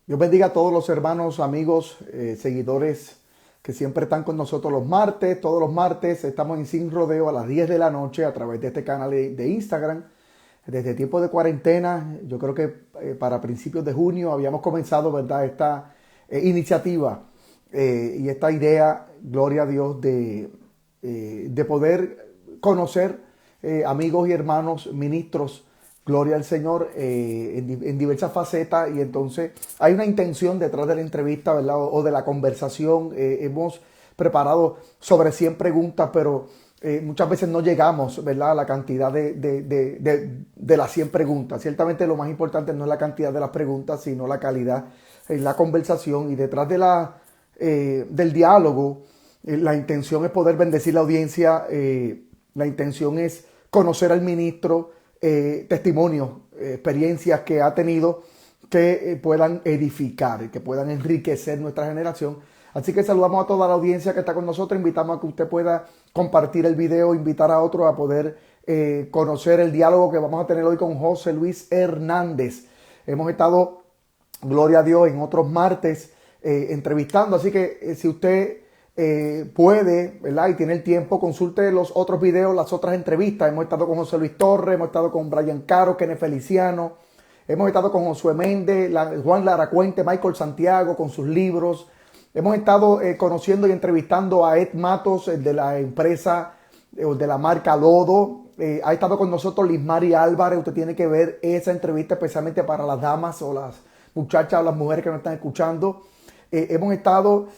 Dios bendiga a todos los hermanos, amigos, seguidores que siempre están con nosotros los martes. Todos los martes estamos en Sin Rodeo a las 10 de la noche a través de este canal de Instagram. Desde tiempo de cuarentena, yo creo que para principios de junio habíamos comenzado, ¿verdad?, esta iniciativa y esta idea, gloria a Dios, de poder conocer amigos y hermanos ministros, gloria al Señor, en diversas facetas. Y entonces hay una intención detrás de la entrevista, ¿verdad? O de la conversación. Hemos preparado sobre 100 preguntas, pero muchas veces no llegamos, ¿verdad?, a la cantidad de las 100 preguntas. Ciertamente lo más importante no es la cantidad de las preguntas, sino la calidad en la conversación. Y detrás del diálogo, la intención es poder bendecir la audiencia. La intención es conocer al ministro, testimonios, experiencias que ha tenido que puedan edificar, que puedan enriquecer nuestra generación. Así que saludamos a toda la audiencia que está con nosotros. Invitamos a que usted pueda compartir el video, invitar a otros a poder conocer el diálogo que vamos a tener hoy con José Luis Hernández. Hemos estado, gloria a Dios, en otros martes entrevistando. Así que si usted puede, ¿verdad?, y tiene el tiempo, consulte los otros videos, las otras entrevistas. Hemos estado con José Luis Torres, hemos estado con Brian Caro, Kenneth Feliciano, hemos estado con Josué Méndez, Juan Lara Cuente, Michael Santiago con sus libros. Hemos estado conociendo y entrevistando a Ed Matos, el de la empresa, de la marca Lodo. Ha estado con nosotros Lismari Álvarez. Usted tiene que ver esa entrevista especialmente para las damas o las muchachas o las mujeres que nos están escuchando. Hemos estado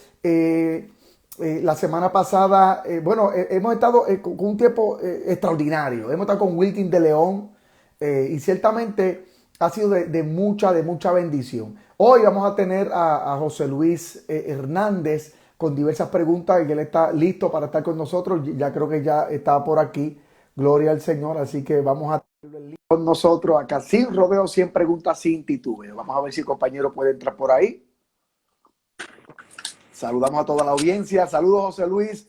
la semana pasada, hemos estado con un tiempo extraordinario. Hemos estado con Wilkin de León y ciertamente ha sido de mucha bendición. Hoy vamos a tener a José Luis Hernández con diversas preguntas y él está listo para estar con nosotros. Ya creo que ya está por aquí. Gloria al Señor. Así que vamos a tenerlo con nosotros acá sin rodeo, 100 preguntas sin titubeo. Vamos a ver si el compañero puede entrar por ahí. Saludamos a toda la audiencia. Saludos, José Luis.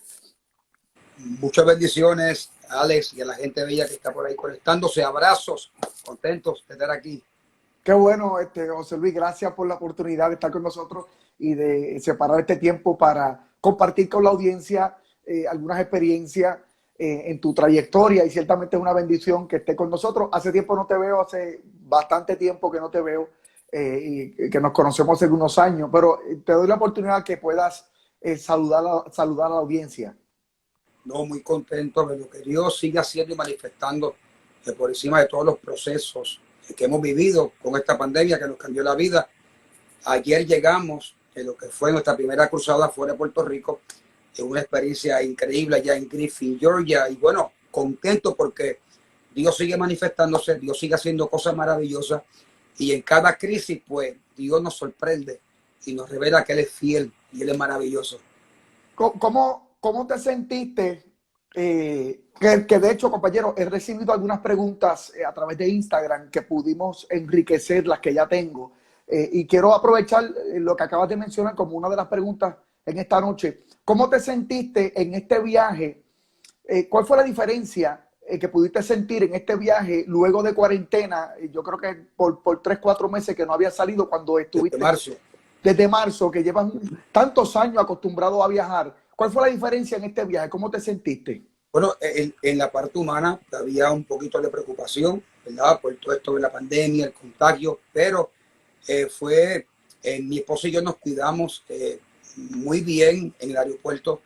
Muchas bendiciones, Alex, y a la gente bella que está por ahí conectándose. Abrazos, contentos de estar aquí. Qué bueno, José Luis, gracias por la oportunidad de estar con nosotros y de separar este tiempo para compartir con la audiencia algunas experiencias en tu trayectoria, y ciertamente es una bendición que estés con nosotros. Hace tiempo no te veo, hace bastante tiempo que no te veo, y que nos conocemos hace unos años, pero te doy la oportunidad que puedas saludar a la audiencia. No, muy contento de lo que Dios sigue haciendo y manifestando por encima de todos los procesos que hemos vivido con esta pandemia que nos cambió la vida. Ayer llegamos en lo que fue nuestra primera cruzada fuera de Puerto Rico, en una experiencia increíble allá en Griffin, Georgia, y bueno, contento porque Dios sigue manifestándose, Dios sigue haciendo cosas maravillosas, y en cada crisis pues Dios nos sorprende y nos revela que Él es fiel y Él es maravilloso. ¿Cómo te sentiste? Que de hecho, compañero, he recibido algunas preguntas a través de Instagram que pudimos enriquecer las que ya tengo. Y quiero aprovechar lo que acabas de mencionar como una de las preguntas en esta noche. ¿Cómo te sentiste en este viaje? ¿Cuál fue la diferencia que pudiste sentir en este viaje luego de cuarentena? Yo creo que por 3, 4 meses que no había salido cuando Desde estuviste marzo. desde marzo, que llevas tantos años acostumbrado a viajar. ¿Cuál fue la diferencia en este viaje? ¿Cómo te sentiste? Bueno, en la parte humana había un poquito de preocupación, ¿verdad? Por todo esto de la pandemia, el contagio, pero mi esposo y yo nos cuidamos muy bien en el aeropuerto.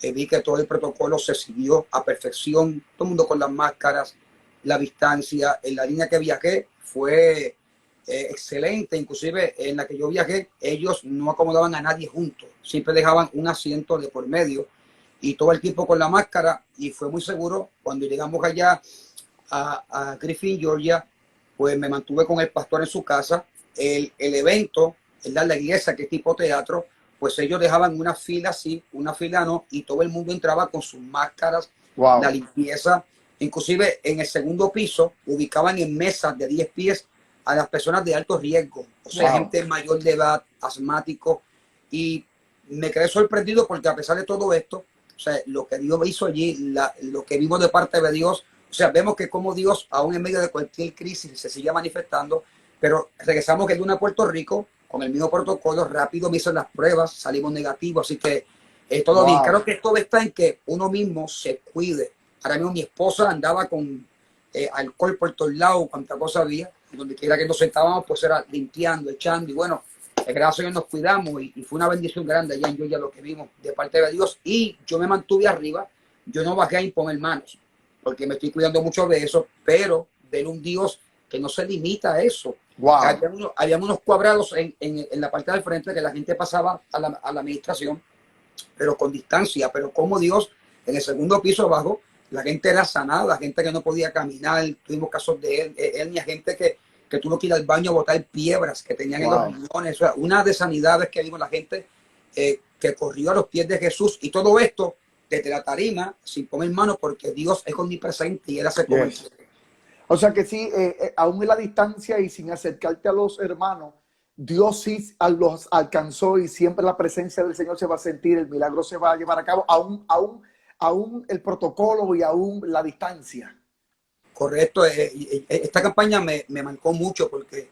Vi que todo el protocolo se siguió a perfección, todo el mundo con las máscaras, la distancia. En la línea que viajé fue excelente, inclusive en la que yo viajé, ellos no acomodaban a nadie juntos, siempre dejaban un asiento de por medio y todo el tiempo con la máscara, y fue muy seguro. Cuando llegamos allá a Griffin, Georgia, pues me mantuve con el pastor en su casa. El evento, la iglesia, que es tipo teatro, pues ellos dejaban una fila sí, una fila no, y todo el mundo entraba con sus máscaras, la Wow. limpieza. Inclusive en el segundo piso ubicaban en mesas de 10 pies a las personas de alto riesgo, o sea, Wow. gente mayor de edad, asmático, y me quedé sorprendido porque a pesar de todo esto, o sea, lo que Dios hizo allí, lo que vimos de parte de Dios, o sea, vemos que como Dios, aún en medio de cualquier crisis, se sigue manifestando. Pero regresamos que de una a Puerto Rico, con el mismo protocolo, rápido me hice las pruebas, salimos negativos, así que todo bien. Wow. Creo que todo está en que uno mismo se cuide. Ahora mismo mi esposa andaba con alcohol por todos lados, cuánta cosa había, y donde quiera que nos sentábamos, pues era limpiando, echando, y bueno, gracias a Dios nos cuidamos, y fue una bendición grande allá en Georgia lo que vimos de parte de Dios, y yo me mantuve arriba, yo no bajé a imponer manos, porque me estoy cuidando mucho de eso, pero ver un Dios que no se limita a eso. Wow. Había unos cuadrados en la parte del frente que la gente pasaba a la administración, pero con distancia, pero como Dios en el segundo piso abajo, la gente era sanada, gente que no podía caminar, tuvimos casos de él ni a gente que tuvo que ir al baño a botar piedras que tenían en los Wow. riñones, o sea, una de sanidades que vimos la gente que corrió a los pies de Jesús, y todo esto desde la tarima, sin poner manos, porque Dios es omnipresente y él hace como él Yes. quiere. O sea que sí, aún en la distancia y sin acercarte a los hermanos, Dios sí los alcanzó y siempre la presencia del Señor se va a sentir, el milagro se va a llevar a cabo, aún el protocolo y aún la distancia. Correcto, esta campaña me marcó mucho porque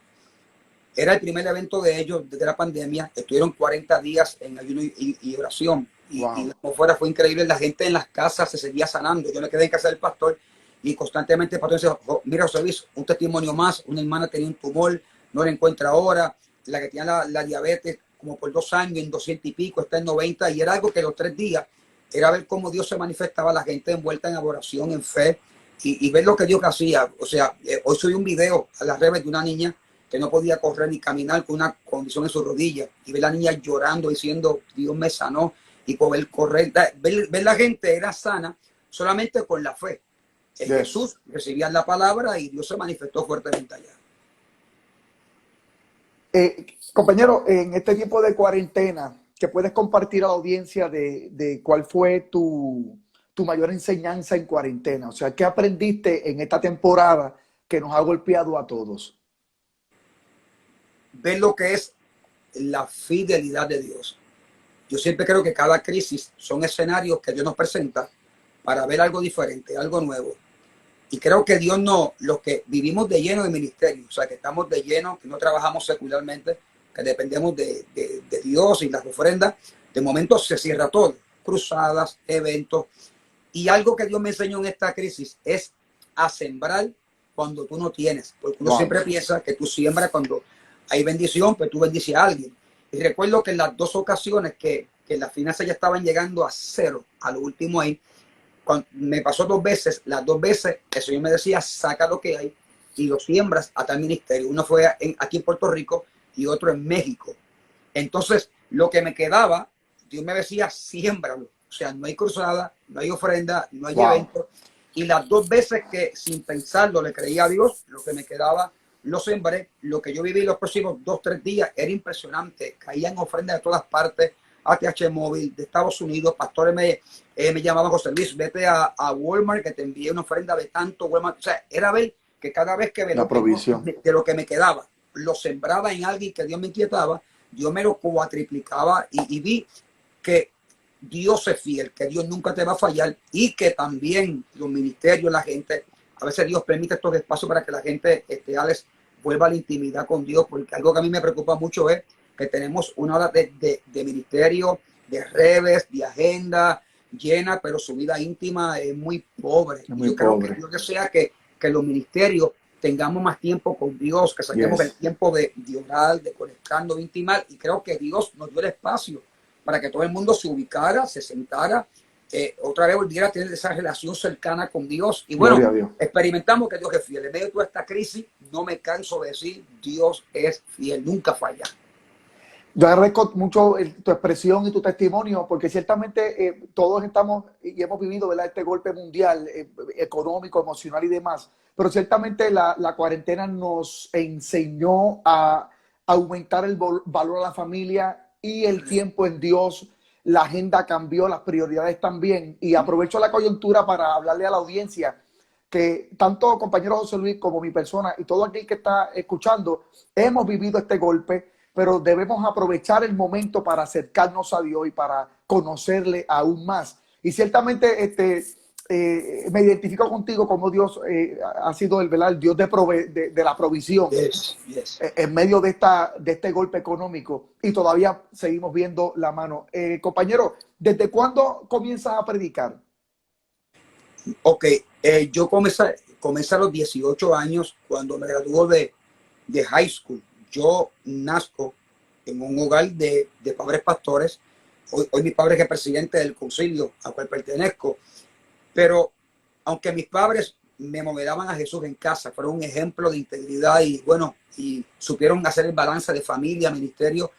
era el primer evento de ellos desde la pandemia. Estuvieron 40 días en ayuno y oración. Y Wow. como fuera, fue increíble. La gente en las casas se seguía sanando. Yo me quedé en casa del pastor y constantemente el pastor decía: "Oh, mira, José Luis, un testimonio más. Una hermana tenía un tumor, no la encuentra ahora. La que tenía la diabetes como por 2 años, en 200 y pico, está en 90". Y era algo que los 3 días era ver cómo Dios se manifestaba, la gente envuelta en adoración, en fe, y ver lo que Dios hacía. O sea, hoy subí un video a las redes de una niña que no podía correr ni caminar con una condición en su rodilla, y ver a la niña llorando diciendo: Dios me sanó, y poder correr, ver la gente era sana solamente con la fe en Yes. Jesús, recibían la palabra y Dios se manifestó fuertemente allá. Compañero, en este tiempo de cuarentena, ¿que puedes compartir a la audiencia de cuál fue tu mayor enseñanza en cuarentena? O sea, ¿qué aprendiste en esta temporada que nos ha golpeado a todos? Ver lo que es la fidelidad de Dios. Yo siempre creo que cada crisis son escenarios que Dios nos presenta para ver algo diferente, algo nuevo. Y creo que Dios no, los que vivimos de lleno de ministerio, o sea, que estamos de lleno, que no trabajamos secularmente, que dependemos de Dios y las ofrendas, de momento se cierra todo, cruzadas, eventos. Y algo que Dios me enseñó en esta crisis es a sembrar cuando tú no tienes, porque uno Wow. siempre piensa que tú siembras cuando hay bendición, pues tú bendices a alguien. Y recuerdo que en las dos ocasiones que las finanzas ya estaban llegando a cero, a lo último ahí, cuando me pasó 2 veces, las 2 veces el Señor me decía: saca lo que hay y lo siembras a tal ministerio. Uno fue aquí en Puerto Rico y otro en México. Entonces, lo que me quedaba, Dios me decía: siémbralo. O sea, no hay cruzada, no hay ofrenda, no hay Wow. evento. Y las 2 veces que sin pensarlo le creía a Dios, lo que me quedaba lo sembré. Lo que yo viví los próximos 2, 3 días era impresionante. Caían ofrendas de todas partes, ATH móvil de Estados Unidos. Pastores me llamaban: José Luis, vete a Walmart que te envié una ofrenda de tanto Walmart. O sea, era ver que cada vez que La provisión. de lo que me quedaba lo sembraba en alguien que Dios me inquietaba, Dios me lo cuatriplicaba, y vi que Dios es fiel, que Dios nunca te va a fallar, y que también los ministerios, la gente, a veces Dios permite estos espacios para que la gente vuelva a la intimidad con Dios, porque algo que a mí me preocupa mucho es que tenemos una hora de ministerio, de redes, de agenda llena, pero su vida íntima es muy pobre. Es Y muy yo creo que pobre. Dios desea que los ministerios tengamos más tiempo con Dios, que saquemos el Yes. tiempo de orar, de conectarnos, de intimar, y creo que Dios nos dio el espacio para que todo el mundo se ubicara, se sentara, otra vez volviera a tener esa relación cercana con Dios. Y bueno, Gloria a Dios. experimentamos que Dios es fiel. En medio de toda esta crisis, no me canso de decir: Dios es fiel, nunca falla. Yo agradezco mucho tu expresión y tu testimonio, porque ciertamente todos estamos y hemos vivido, ¿verdad?, este golpe mundial, económico, emocional y demás, pero ciertamente la cuarentena nos enseñó a aumentar el valor a la familia y el tiempo en Dios. La agenda cambió, las prioridades también, y aprovecho la coyuntura para hablarle a la audiencia que tanto compañero José Luis como mi persona y todo aquel que está escuchando hemos vivido este golpe, pero debemos aprovechar el momento para acercarnos a Dios y para conocerle aún más. Y ciertamente me identifico contigo como Dios ha sido el, ¿verdad? El Dios de la provisión Yes, yes. en medio de este golpe económico y todavía seguimos viendo la mano. Compañero, ¿desde cuándo comienzas a predicar? Ok, yo comencé a los 18 años cuando me graduó de high school. Yo nazco en un hogar de padres pastores. Hoy mi padre es el presidente del concilio al cual pertenezco. Pero aunque mis padres me modelaban a Jesús en casa, fueron un ejemplo de integridad y bueno, y supieron hacer el balance de familia, ministerio,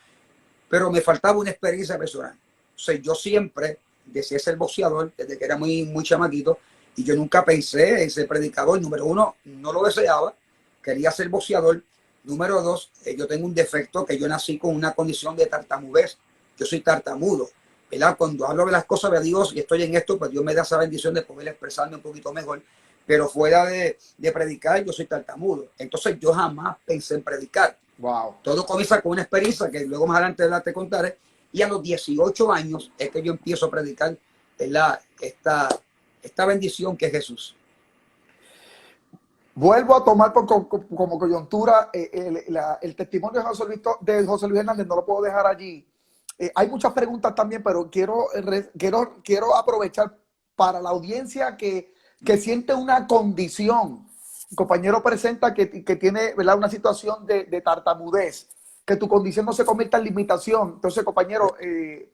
pero me faltaba una experiencia personal. O sea, yo siempre deseé ser boxeador desde que era muy chamaquito y yo nunca pensé en ser predicador. Número uno, no lo deseaba, quería ser boxeador. Número dos, yo tengo un defecto que yo nací con una condición de tartamudez. Yo soy tartamudo, ¿verdad? Cuando hablo de las cosas de Dios y estoy en esto, pues Dios me da esa bendición de poder expresarme un poquito mejor. Pero fuera de predicar, yo soy tartamudo. Entonces yo jamás pensé en predicar. Wow. Todo comienza con una experiencia que luego más adelante te contaré. Y a los 18 años es que yo empiezo a predicar esta bendición que es Jesús. Vuelvo a tomar como coyuntura el testimonio de José Luis Hernández, no lo puedo dejar allí. Hay muchas preguntas también, pero quiero aprovechar para la audiencia que siente una condición. El compañero presenta que tiene, ¿verdad?, una situación de tartamudez, que tu condición no se convierta en limitación. Entonces, compañero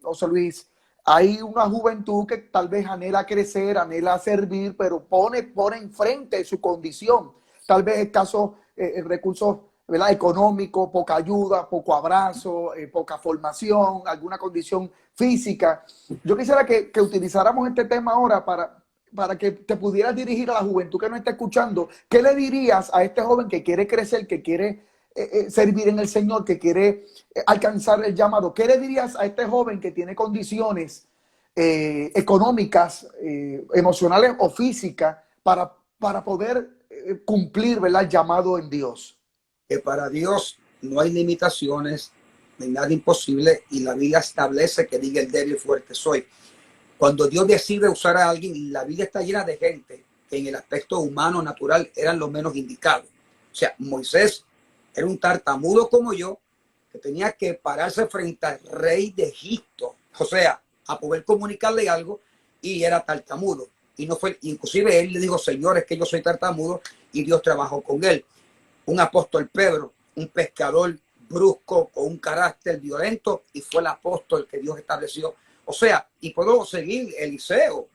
José Luis, hay una juventud que tal vez anhela crecer, anhela servir, pero pone enfrente su condición. Tal vez escasos recursos, ¿verdad?, económicos, poca ayuda, poco abrazo, poca formación, alguna condición física. Yo quisiera que utilizáramos este tema ahora para que te pudieras dirigir a la juventud que nos está escuchando. ¿Qué le dirías a este joven que quiere crecer, que quiere servir en el Señor, que quiere alcanzar el llamado? ¿Qué le dirías a este joven que tiene condiciones económicas, emocionales o físicas para poder cumplir, ¿verdad?, el llamado en Dios? Que para Dios no hay limitaciones, ni nada imposible, y la Biblia establece que diga el débil fuerte soy. Cuando Dios decide usar a alguien, la Biblia está llena de gente que en el aspecto humano, natural, eran los menos indicados. O sea, Moisés era un tartamudo como yo, que tenía que pararse frente al rey de Egipto, o sea, a poder comunicarle algo, y era tartamudo. Y no fue, inclusive él le dijo, Señor, es que yo soy tartamudo, y Dios trabajó con él. Un apóstol Pedro, un pescador brusco, con un carácter violento, y fue el apóstol que Dios estableció. O sea, y puedo seguir Eliseo,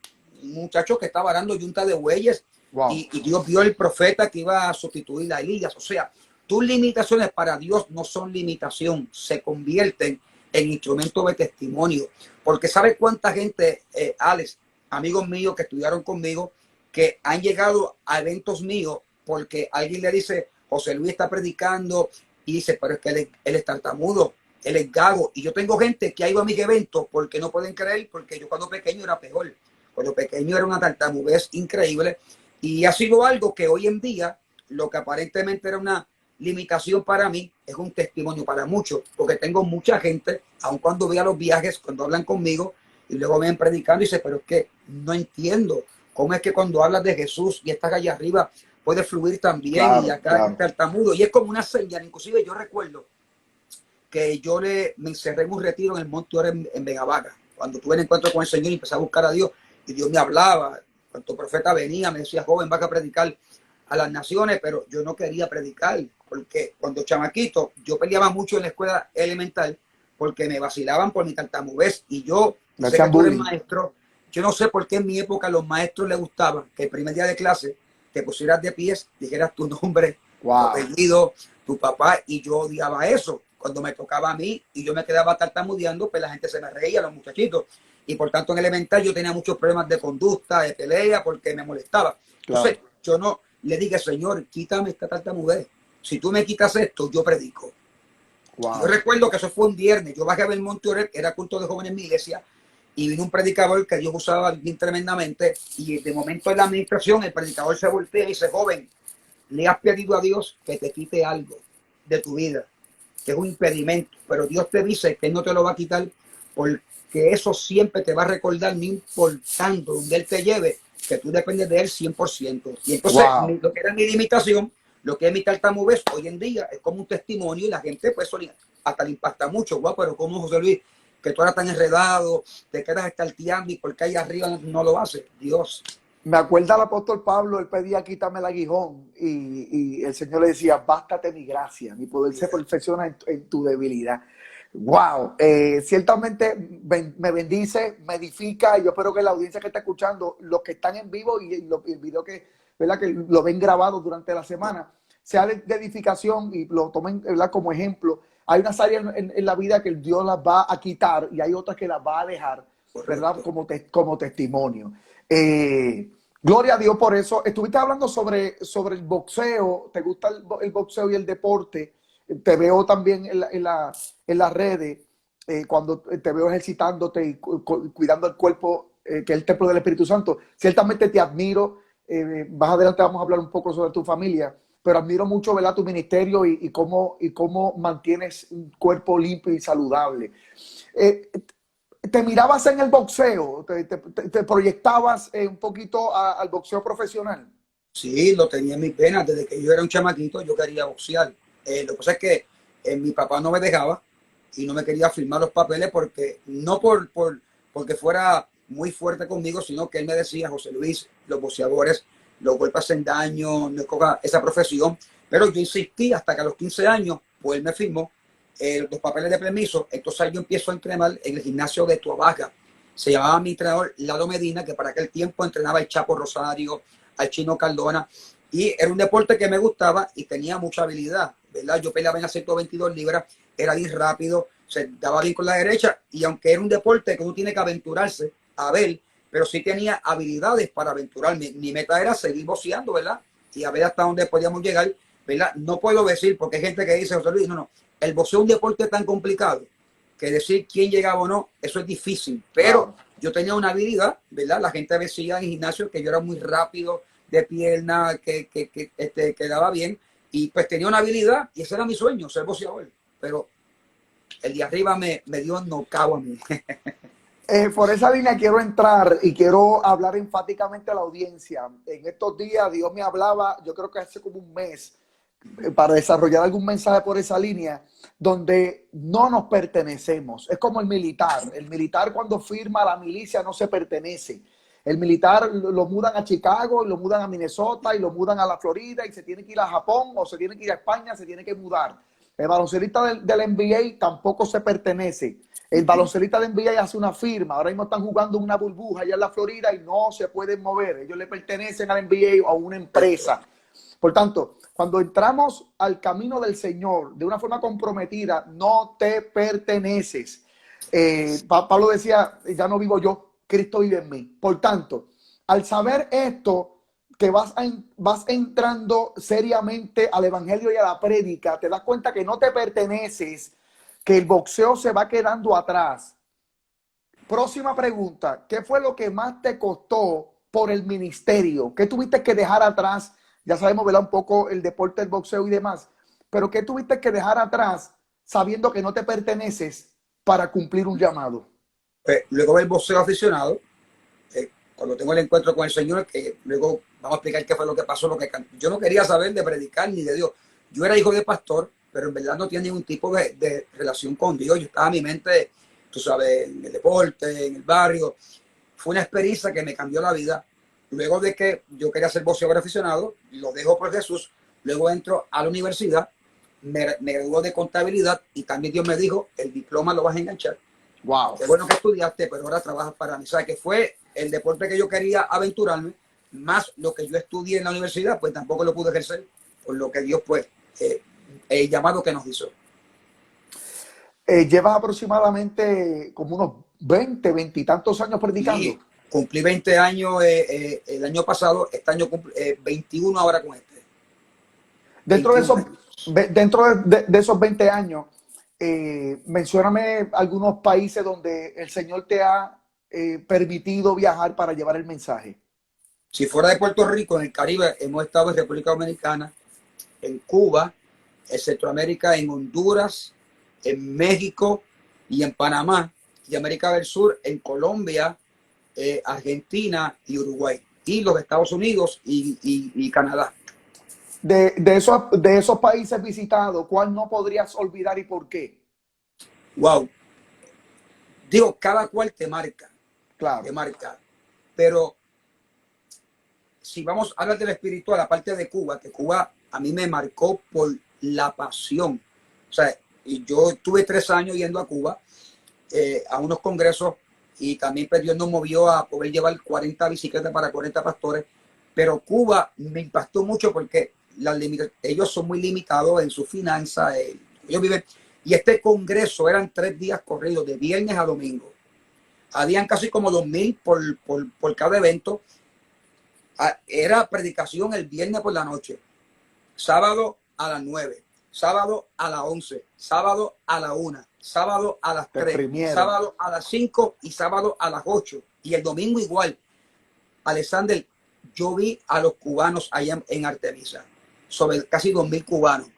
un muchacho que estaba arando yunta de bueyes, wow. y Dios vio el profeta que iba a sustituir a Elías. O sea, tus limitaciones para Dios no son limitación, se convierten en instrumentos de testimonio. Porque ¿sabes cuánta gente, Alex, amigos míos que estudiaron conmigo, que han llegado a eventos míos porque alguien le dice, José Luis está predicando, y dice, pero es que él es tartamudo, él es gago? Y yo tengo gente que ha ido a mis eventos porque no pueden creer, porque yo cuando pequeño era peor. Cuando pequeño era una tartamudez increíble, y ha sido algo que hoy en día, lo que aparentemente era una limitación para mí, es un testimonio para muchos, porque tengo mucha gente, aun cuando voy a los viajes, cuando hablan conmigo, y luego ven predicando, y dice, pero es que no entiendo, cómo es que cuando hablas de Jesús y estás allá arriba, puede fluir también, claro, y acá claro. Tartamudo, y es como una señal. Inclusive yo recuerdo que me encerré en un retiro en el Monte Oro en Vegavaca, cuando tuve el encuentro con el Señor y empecé a buscar a Dios, y Dios me hablaba, cuando el profeta venía, me decía, joven, vas a predicar a las naciones, pero yo no quería predicar, porque cuando chamaquito, yo peleaba mucho en la escuela elemental, porque me vacilaban por mi tartamudez, y yo sé que tú eres maestro, yo no sé por qué en mi época a los maestros les gustaba que el primer día de clase te pusieras de pies, dijeras tu nombre, wow, tu apellido, tu papá, y yo odiaba eso. Cuando me tocaba a mí y yo me quedaba tartamudeando, pues la gente se me reía, los muchachitos, y por tanto en elemental yo tenía muchos problemas de conducta, de pelea, porque me molestaba. Entonces claro. Yo no le dije, Señor, quítame esta tartamudez, si tú me quitas esto, yo predico. Wow. Yo recuerdo que eso fue un viernes, yo bajé a ver Monte Orel, era culto de jóvenes en mi iglesia, y vino un predicador que Dios usaba bien tremendamente, y de momento en la administración el predicador se voltea y dice, joven, le has pedido a Dios que te quite algo de tu vida, que es un impedimento, pero Dios te dice que no te lo va a quitar, porque eso siempre te va a recordar, no importando donde Él te lleve, que tú dependes de él 100%. Y entonces, Wow. lo que era mi limitación, lo que es mi tartamudez, hoy en día es como un testimonio y la gente, pues, hasta le impacta mucho. Guau, pero como José Luis, que tú eras tan enredado, te quedas estarteando y porque ahí arriba no lo haces. Dios. Me acuerda el apóstol Pablo, él pedía quítame el aguijón y el Señor le decía, bástate mi gracia, mi poder se perfecciona en tu debilidad. Wow, ciertamente me bendice, me edifica y yo espero que la audiencia que está escuchando, los que están en vivo y el video que, ¿verdad? Que lo ven grabado durante la semana, sea de edificación y lo tomen, ¿verdad? Como ejemplo. Hay unas áreas en la vida que Dios las va a quitar y hay otras que las va a dejar, ¿verdad? Correcto. Como testimonio. Gloria a Dios por eso. Estuviste hablando sobre el boxeo. ¿Te gusta el boxeo y el deporte? Te veo también en las redes cuando te veo ejercitándote y cuidando el cuerpo, que es el templo del Espíritu Santo. Ciertamente te admiro. Más adelante vamos a hablar un poco sobre tu familia, pero admiro mucho, ¿verdad? Tu ministerio y cómo mantienes un cuerpo limpio y saludable. Eh, ¿Te mirabas en el boxeo? ¿Te proyectabas un poquito al boxeo profesional? Sí, lo tenía en mis venas. Desde que yo era un chamaquito, yo quería boxear. Lo que pasa es que mi papá no me dejaba y no me quería firmar los papeles porque no porque fuera muy fuerte conmigo, sino que él me decía, José Luis, los boxeadores, los golpes hacen daño, no escoja esa profesión. Pero yo insistí hasta que a los 15 años, pues él me firmó los papeles de permiso. Entonces yo empiezo a entrenar en el gimnasio de Tuabaja. Se llamaba mi entrenador Lalo Medina, que para aquel tiempo entrenaba el Chapo Rosario, al Chino Cardona, y era un deporte que me gustaba y tenía mucha habilidad, ¿verdad? Yo peleaba en las 122 libras, era bien rápido, se daba bien con la derecha, y aunque era un deporte que uno tiene que aventurarse a ver, pero sí tenía habilidades para aventurarme. Mi meta era seguir boxeando, ¿verdad? Y a ver hasta dónde podíamos llegar, ¿verdad? No puedo decir, porque hay gente que dice, José Luis, no, el boxeo es un deporte tan complicado que decir quién llegaba o no, eso es difícil, pero Claro. yo tenía una habilidad, ¿verdad? La gente decía en el gimnasio que yo era muy rápido de pierna, que daba bien, y pues tenía una habilidad, y ese era mi sueño, ser boxeador, pero el de arriba me dio nocao a mí. Por esa línea quiero entrar y quiero hablar enfáticamente a la audiencia. En estos días Dios me hablaba, yo creo que hace como un mes, para desarrollar algún mensaje por esa línea, donde no nos pertenecemos. Es como el militar. El militar cuando firma la milicia no se pertenece. El militar lo mudan a Chicago, lo mudan a Minnesota y lo mudan a la Florida y se tiene que ir a Japón o se tiene que ir a España, se tiene que mudar. El baloncelista del NBA tampoco se pertenece. El baloncelista del NBA hace una firma. Ahora mismo están jugando una burbuja allá en la Florida y no se pueden mover. Ellos le pertenecen al NBA o a una empresa. Por tanto, cuando entramos al camino del Señor de una forma comprometida, no te perteneces. Pablo decía, ya no vivo yo, Cristo vive en mí. Por tanto, al saber esto, que vas entrando seriamente al evangelio y a la prédica, te das cuenta que no te perteneces, que el boxeo se va quedando atrás. Próxima pregunta, ¿qué fue lo que más te costó por el ministerio? ¿Qué tuviste que dejar atrás? Ya sabemos, ¿verdad? Un poco el deporte del boxeo y demás, pero ¿qué tuviste que dejar atrás sabiendo que no te perteneces para cumplir un llamado? Pues, luego del boxeo aficionado, cuando tengo el encuentro con el Señor, que luego vamos a explicar qué fue lo que pasó, yo no quería saber de predicar ni de Dios. Yo era hijo de pastor, pero en verdad no tenía ningún tipo de relación con Dios. Yo estaba en mi mente, tú sabes, en el deporte, en el barrio. Fue una experiencia que me cambió la vida. Luego de que yo quería ser boxeador aficionado, lo dejo por Jesús, luego entro a la universidad, me graduó de contabilidad y también Dios me dijo, el diploma lo vas a enganchar. Wow. Qué bueno que estudiaste, pero ahora trabajas para mí. O sea, que fue el deporte que yo quería aventurarme, más lo que yo estudié en la universidad, pues tampoco lo pude ejercer, por lo que Dios, pues, el llamado que nos hizo. Llevas aproximadamente como unos 20 y tantos años predicando. Y cumplí 20 años el año pasado, este año 21 ahora con este. Dentro de 21 esos, años. dentro de esos 20 años, mencióname algunos países donde el Señor te ha permitido viajar para llevar el mensaje. Si fuera de Puerto Rico, en el Caribe, hemos estado en República Dominicana, en Cuba, en Centroamérica, en Honduras, en México y en Panamá, y América del Sur, en Colombia, Argentina y Uruguay. y los Estados Unidos y Canadá. De esos países visitados, ¿cuál no podrías olvidar y por qué? Wow. Digo, cada cual te Claro, marca. Pero si vamos a hablar de la espiritual, aparte de Cuba, que Cuba a mí me marcó por la pasión. O sea, yo tuve 3 años yendo a Cuba, a unos congresos, y también pues, Dios nos movió a poder llevar 40 bicicletas para 40 pastores. Pero Cuba me impactó mucho porque ellos son muy limitados en sus finanzas. Ellos viven. Y este congreso eran 3 días corridos, de viernes a domingo. Habían casi como 2,000 por cada evento. Era predicación el viernes por la noche, sábado a las 9, sábado a las 11, sábado a la 1, sábado a las te 3, exprimieron. sábado a las 5 y sábado a las 8. Y el domingo igual. Alexander, yo vi a los cubanos allá en Artemisa, sobre casi 2,000 cubanos,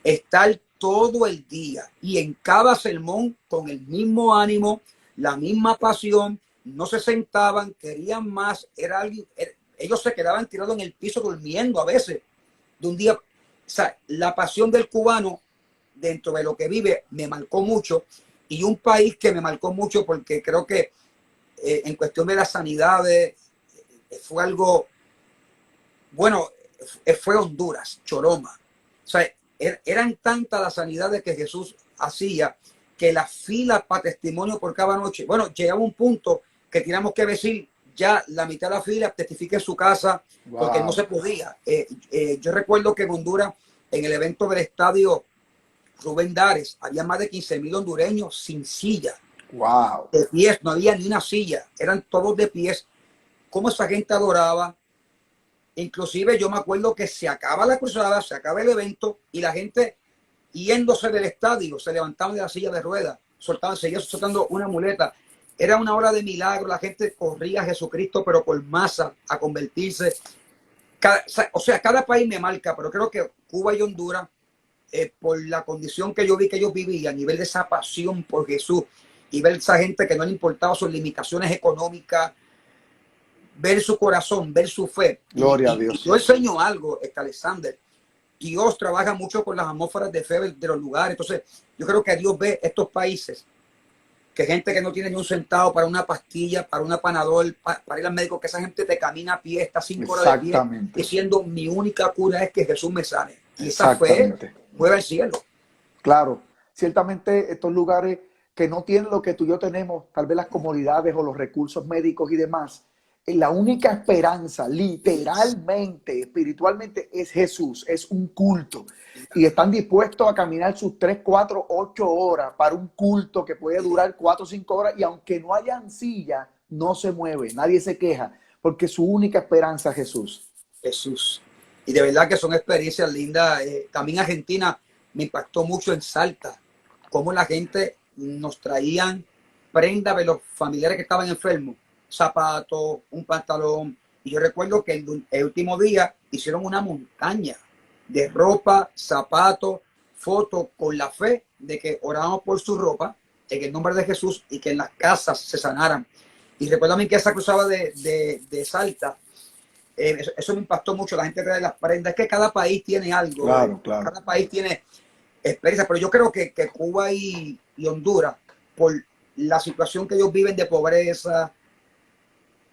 estar todo el día y en cada sermón con el mismo ánimo, la misma pasión, no se sentaban, querían más, ellos se quedaban tirados en el piso durmiendo a veces, de un día. O sea, la pasión del cubano dentro de lo que vive me marcó mucho, y un país que me marcó mucho porque creo que en cuestión de las sanidades fue algo, bueno, fue Honduras, Choroma. O sea, eran tantas las sanidades que Jesús hacía que las filas para testimonio por cada noche, bueno, llegaba un punto que teníamos que decir, ya la mitad de la fila testifique en su casa, porque no Wow, se podía. Yo recuerdo que en Honduras, en el evento del estadio Rubén Dares, había más de 15,000 hondureños sin silla, wow. de pies, no había ni una silla, eran todos de pies. Cómo esa gente adoraba. Inclusive yo me acuerdo que se acaba la cruzada, se acaba el evento y la gente yéndose del estadio se levantaban de la silla de ruedas, seguían soltando una muleta. Era una hora de milagro, la gente corría a Jesucristo, pero por masa a convertirse. O sea, cada país me marca, pero creo que Cuba y Honduras, por la condición que yo vi que ellos vivían, a nivel de esa pasión por Jesús, y ver esa gente que no le importaba sus limitaciones económicas, ver su corazón, ver su fe. Gloria a Y yo Dios. enseño algo, Alexander. Dios trabaja mucho con las atmósferas de fe de los lugares. Entonces, yo creo que Dios ve estos países, que gente que no tiene ni un centavo para una pastilla, para una Panadol, para ir al médico, que esa gente te camina a pie, está 5 horas de pie, Exactamente, diciendo mi única cura es que Jesús me sane. Y esa fe exactamente. mueve el cielo. Claro, ciertamente estos lugares que no tienen lo que tú y yo tenemos, tal vez las comodidades o los recursos médicos y demás, la única esperanza, literalmente, espiritualmente, es Jesús, es un culto. Y están dispuestos a caminar sus 3, 4, 8 horas para un culto que puede durar 4 o 5 horas y aunque no hayan silla, no se mueve, nadie se queja, porque su única esperanza es Jesús. Jesús. Y de verdad que son experiencias lindas. También Argentina me impactó mucho en Salta, cómo la gente nos traían prendas de los familiares que estaban enfermos, zapatos, un pantalón. Y yo recuerdo que el último día hicieron una montaña de ropa, zapatos, fotos, con la fe de que orábamos por su ropa en el nombre de Jesús y que en las casas se sanaran. Y recuerdo a mí que esa cruzada de Salta, eso me impactó mucho. La gente trae las prendas. Es que cada país tiene algo, Claro, claro. cada país tiene experiencia, pero yo creo que Cuba y Honduras, por la situación que ellos viven de pobreza,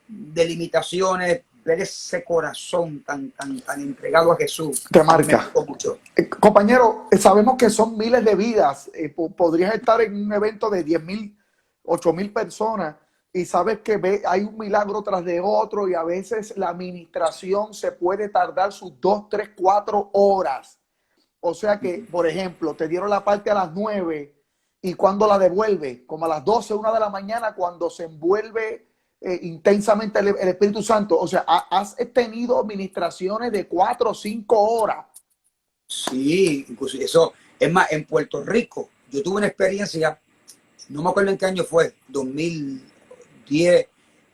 de limitaciones, ver ese corazón tan entregado a Jesús, Te a mí me marca. marcó mucho. Compañero, sabemos que son miles de vidas. Podrías estar en un evento de 10,000, 8,000 personas y sabes que hay un milagro tras de otro y a veces la administración se puede tardar sus 2, 3, 4 horas. O sea que, por ejemplo, te dieron la parte a las 9 y cuando la devuelve, como a las 12, 1 de la mañana, cuando se envuelve intensamente el Espíritu Santo. O sea, has tenido administraciones de 4 o 5 horas. Sí, incluso eso es más, en Puerto Rico, yo tuve una experiencia, no me acuerdo en qué año fue, 2010.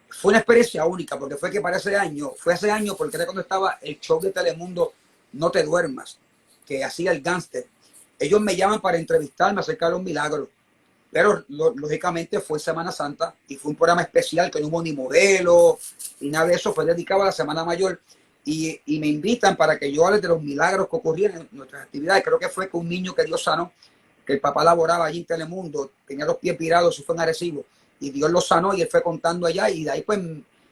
Fue una experiencia única, porque fue que para ese año, fue hace años, porque era cuando estaba el show de Telemundo No Te Duermas, que hacía el gángster. Ellos me llaman para entrevistarme acerca de los milagros. pero lógicamente fue Semana Santa y fue un programa especial que no hubo ni modelo ni nada de eso, fue dedicado a la Semana Mayor y me invitan para que yo hable de los milagros que ocurrían en nuestras actividades. Creo que fue que un niño que Dios sanó, que el papá laboraba allí en Telemundo, tenía los pies virados y fue en Arecibo y Dios lo sanó y él fue contando allá y de ahí pues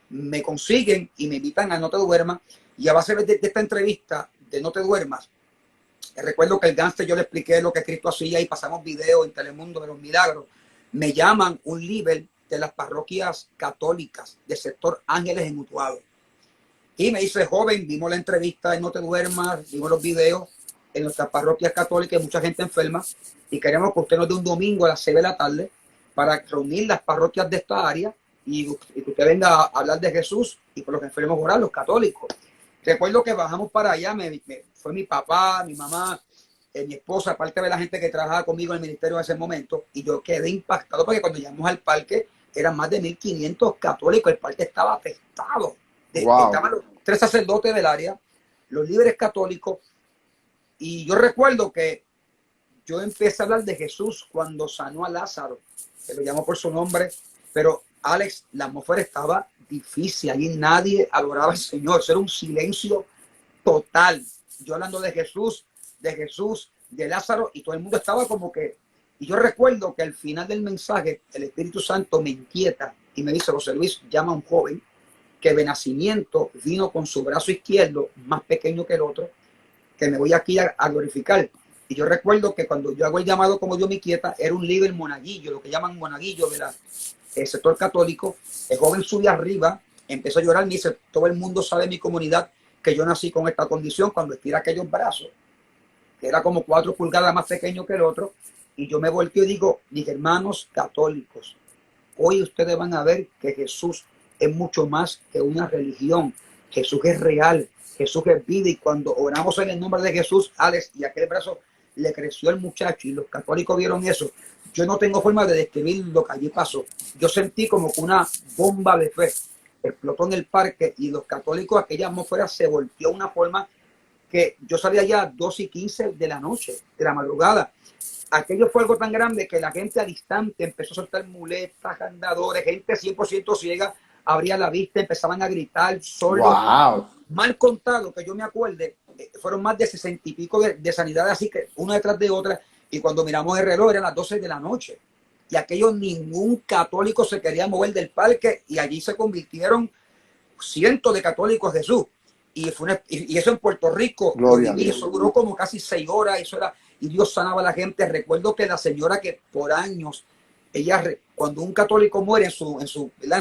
me consiguen y me invitan a No Te Duermas y a base de esta entrevista de No Te Duermas, recuerdo que el gánster yo le expliqué lo que Cristo hacía y pasamos videos en Telemundo de los milagros. Me llaman un líder de las parroquias católicas del sector Ángeles en Utuado. Y me dice, joven, vimos la entrevista en No Te Duermas, vimos los videos en nuestras parroquias católicas, hay mucha gente enferma y queremos que usted nos dé un domingo a las 6 de la tarde para reunir las parroquias de esta área y que usted venga a hablar de Jesús y por los enfermos orar, los católicos. Recuerdo que bajamos para allá, fue mi papá, mi mamá, mi esposa, aparte de la gente que trabajaba conmigo en el ministerio en ese momento, y yo quedé impactado porque cuando llegamos al parque eran más de 1.500 católicos, el parque estaba atestado. Wow. Estaban los 3 sacerdotes del área, los líderes católicos, y yo recuerdo que yo empecé a hablar de Jesús cuando sanó a Lázaro, que lo llamó por su nombre, pero Alex, la atmósfera estaba difícil, allí nadie adoraba al Señor, era un silencio total. Yo hablando de Jesús, de Lázaro, y todo el mundo estaba como que, y yo recuerdo que al final del mensaje, el Espíritu Santo me inquieta y me dice, José Luis, llama a un joven que de nacimiento vino con su brazo izquierdo, más pequeño que el otro, que me voy aquí a glorificar. Y yo recuerdo que cuando yo hago el llamado como Dios me quieta, era un líder monaguillo, lo que llaman monaguillo del sector católico. El joven subió arriba, empezó a llorar, me dice, todo el mundo sabe en mi comunidad que yo nací con esta condición cuando estira aquellos brazos, que era como 4 pulgadas más pequeño que el otro. Y yo me volteo y digo, mis hermanos católicos, hoy ustedes van a ver que Jesús es mucho más que una religión. Jesús es real, Jesús es vida. Y cuando oramos en el nombre de Jesús, Alex, y aquel brazo le creció el muchacho y los católicos vieron eso. Yo no tengo forma de describir lo que allí pasó. Yo sentí como que una bomba de fe explotó en el parque y los católicos, aquella atmósfera se volteó de una forma que yo salía ya a 2:15 de la noche, de la madrugada. Aquello fue algo tan grande que la gente al instante empezó a soltar muletas, andadores, gente 100% ciega, abría la vista, empezaban a gritar, sordos. Wow. Mal contado, que yo me acuerde, fueron más de 60 y pico de sanidades, así que una detrás de otra, y cuando miramos el reloj eran las 12 de la noche. Y aquello ningún católico se quería mover del parque y allí se convirtieron cientos de católicos de Jesús. Y eso en Puerto Rico, eso duró como casi 6 horas, eso era, y Dios sanaba a la gente. Recuerdo que la señora que por años, cuando un católico muere en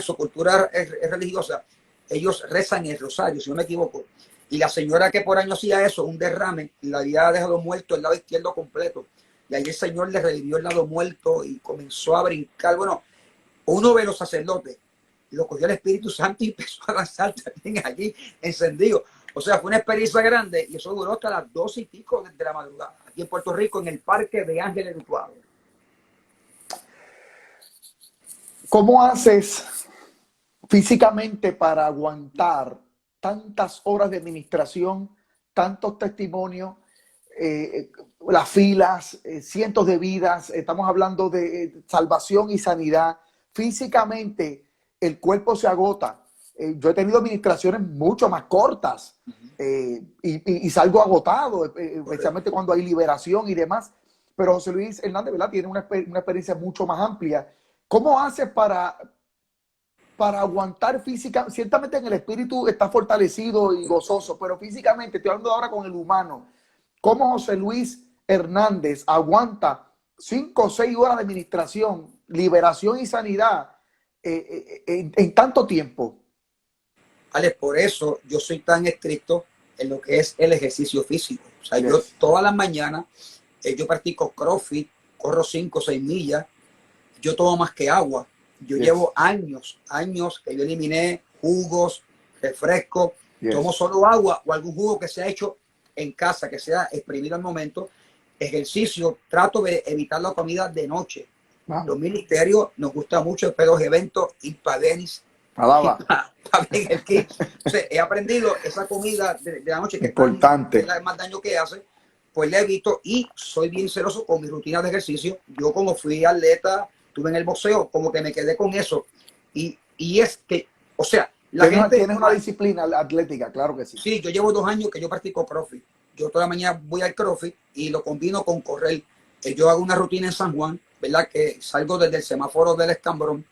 su cultura religiosa, ellos rezan el rosario, si no me equivoco. Y la señora que por años hacía eso, un derrame, la había dejado muerto el lado izquierdo completo. Y ahí el Señor le revivió el lado muerto y comenzó a brincar. Bueno, uno de los sacerdotes lo cogió el Espíritu Santo y empezó a danzar también allí encendido. O sea, fue una experiencia grande y eso duró hasta las 12 y pico de la madrugada, aquí en Puerto Rico, en el Parque de Ángeles de Utuado. ¿Cómo haces físicamente para aguantar tantas horas de administración, tantos testimonios, las filas, cientos de vidas? Estamos hablando de salvación y sanidad. Físicamente el cuerpo se agota. Yo he tenido administraciones mucho más cortas y salgo agotado, especialmente cuando hay liberación y demás. Pero José Luis Hernández, ¿verdad?, tiene una experiencia mucho más amplia. ¿Cómo haces para aguantar física? Ciertamente en el espíritu está fortalecido y gozoso, pero físicamente, estoy hablando ahora con el humano. ¿Cómo José Luis Hernández aguanta 5 o 6 horas de administración, liberación y sanidad en tanto tiempo? Alex, por eso yo soy tan estricto en lo que es el ejercicio físico. O sea, yo todas las mañanas, yo practico CrossFit, corro 5 o 6 millas, yo tomo más que agua. Yo llevo años que yo eliminé jugos, refrescos, tomo solo agua o algún jugo que se ha hecho en casa, que sea exprimido al momento. Ejercicio, trato de evitar la comida de noche. Wow. Los ministerios nos gusta mucho pero los eventos ir para Denis, para el kit. O sea, he aprendido esa comida de la noche que importante, es la más daño que hace, pues le evito y soy bien celoso con mi rutina de ejercicio. Yo como fui atleta, tuve en el boxeo, como que me quedé con eso. Y es que, o sea, la gente... Tienes una disciplina atlética, claro que sí. Sí, yo llevo 2 años que yo practico CrossFit. Yo toda la mañana voy al CrossFit y lo combino con correr. Yo hago una rutina en San Juan, ¿verdad? Que salgo desde el semáforo del Escambrón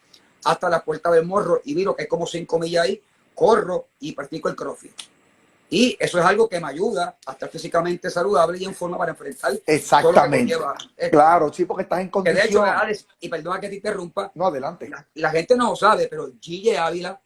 hasta la Puerta del Morro y miro que hay como 5 millas ahí, corro y practico el CrossFit. Y eso es algo que me ayuda a estar físicamente saludable y en forma para enfrentar todo lo que Exactamente. conlleva esto. Claro, sí, porque estás en Que de hecho, condición. Alex, y perdona que te interrumpa, No, adelante. la gente no lo sabe, pero Gille Ávila,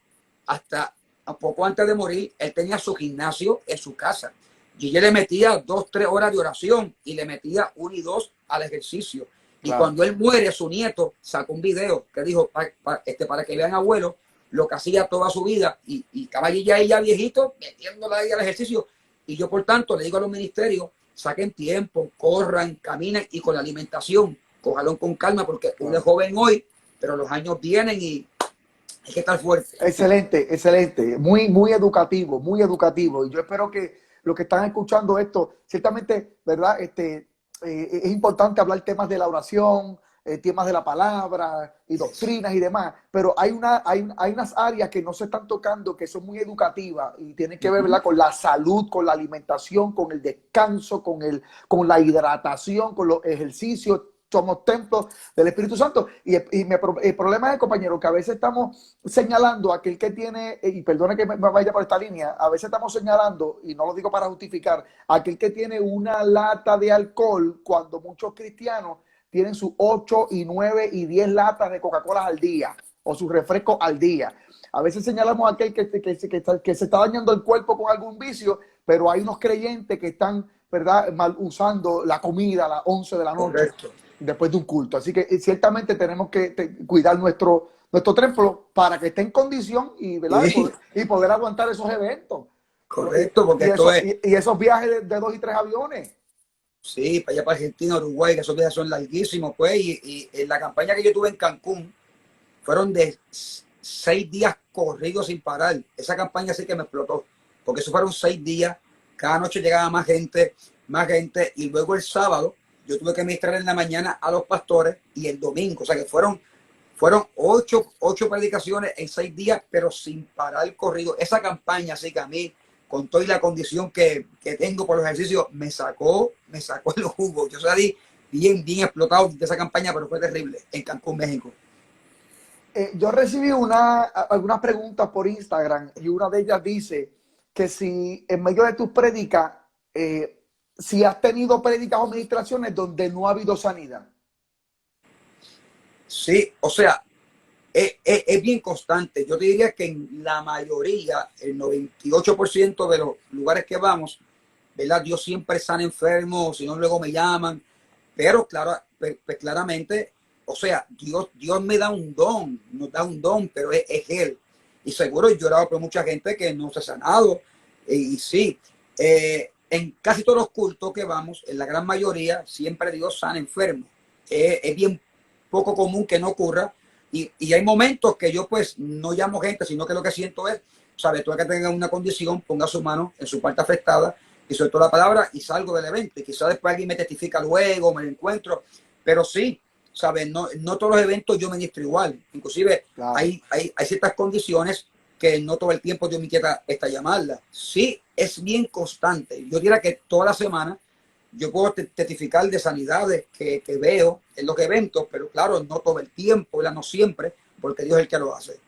hasta un poco antes de morir, él tenía su gimnasio en su casa. Gille le metía 2, 3 horas de oración y le metía 1 y 2 al ejercicio. Y Claro. cuando él muere, su nieto sacó un video que dijo, para que vean abuelo lo que hacía toda su vida. Y estaba Gille ya viejito, metiéndola ahí al ejercicio. Y yo, por tanto, le digo a los ministerios, saquen tiempo, corran, caminen y con la alimentación, cójalo con calma porque uno es joven hoy, pero los años vienen y hay que estar fuerte. Excelente, excelente. Muy, muy educativo, muy educativo. Y yo espero que los que están escuchando esto, ciertamente, ¿verdad? Es importante hablar temas de la oración, temas de la palabra y doctrinas y demás, pero hay unas áreas que no se están tocando que son muy educativas y tienen que ver, ¿verdad? Con la salud, con la alimentación, con el descanso, con la hidratación, con los ejercicios. Somos templos del Espíritu Santo. El problema es, compañero, que a veces estamos señalando a aquel que tiene, y perdone que me vaya por esta línea, a veces estamos señalando, y no lo digo para justificar, a aquel que tiene una lata de alcohol cuando muchos cristianos tienen sus 8 y 9 y 10 latas de Coca-Cola al día o sus refrescos al día. A veces señalamos a aquel que se está dañando el cuerpo con algún vicio, pero hay unos creyentes que están, ¿verdad?, mal usando la comida a las 11 de la noche. Correcto. Después de un culto. Así que ciertamente tenemos que cuidar nuestro templo para que esté en condición y, ¿verdad? Sí, y poder aguantar esos eventos. correcto, porque esto es, Y esos viajes de 2 y 3 aviones. sí, para allá para Argentina, Uruguay, que esos días son larguísimos, pues, y en la campaña que yo tuve en Cancún, fueron de 6 días corridos sin parar. Esa campaña sí que me explotó, porque eso fueron 6 días, cada noche llegaba más gente, y luego el sábado yo tuve que ministrar en la mañana a los pastores y el domingo, o sea que fueron 8 predicaciones en 6 días, pero sin parar corrido. Esa campaña sí que a mí, con toda la condición que tengo por los ejercicios, me sacó el jugo. Yo salí bien explotado de esa campaña, pero fue terrible en Cancún, México. Yo recibí algunas preguntas por Instagram y una de ellas dice que si en medio de tus prédicas, si has tenido prédicas o ministraciones donde no ha habido sanidad. Sí, o sea, es bien constante. Yo te diría que en la mayoría, el 98% de los lugares que vamos, ¿verdad? Dios siempre sana enfermo, si no luego me llaman. Pero claro, pues claramente, o sea, Dios me da un don, nos da un don, pero es Él. Y seguro he llorado por mucha gente que no se ha sanado. Y sí, en casi todos los cultos que vamos, en la gran mayoría, siempre Dios sana enfermo. Es bien poco común que no ocurra. Y hay momentos que yo pues no llamo gente, sino que lo que siento es, ¿sabes? Tú que tenga una condición, ponga su mano en su parte afectada y suelto la palabra y salgo del evento. Y quizás después alguien me testifica luego, me lo encuentro. Pero sí, ¿sabes? No todos los eventos yo ministro igual. Inclusive Claro. hay ciertas condiciones que no todo el tiempo yo me quiera esta llamarla. Sí, es bien constante. Yo diría que toda la semana yo puedo testificar de sanidades que veo en los eventos, pero claro, no todo el tiempo, no siempre, porque Dios es el que lo hace.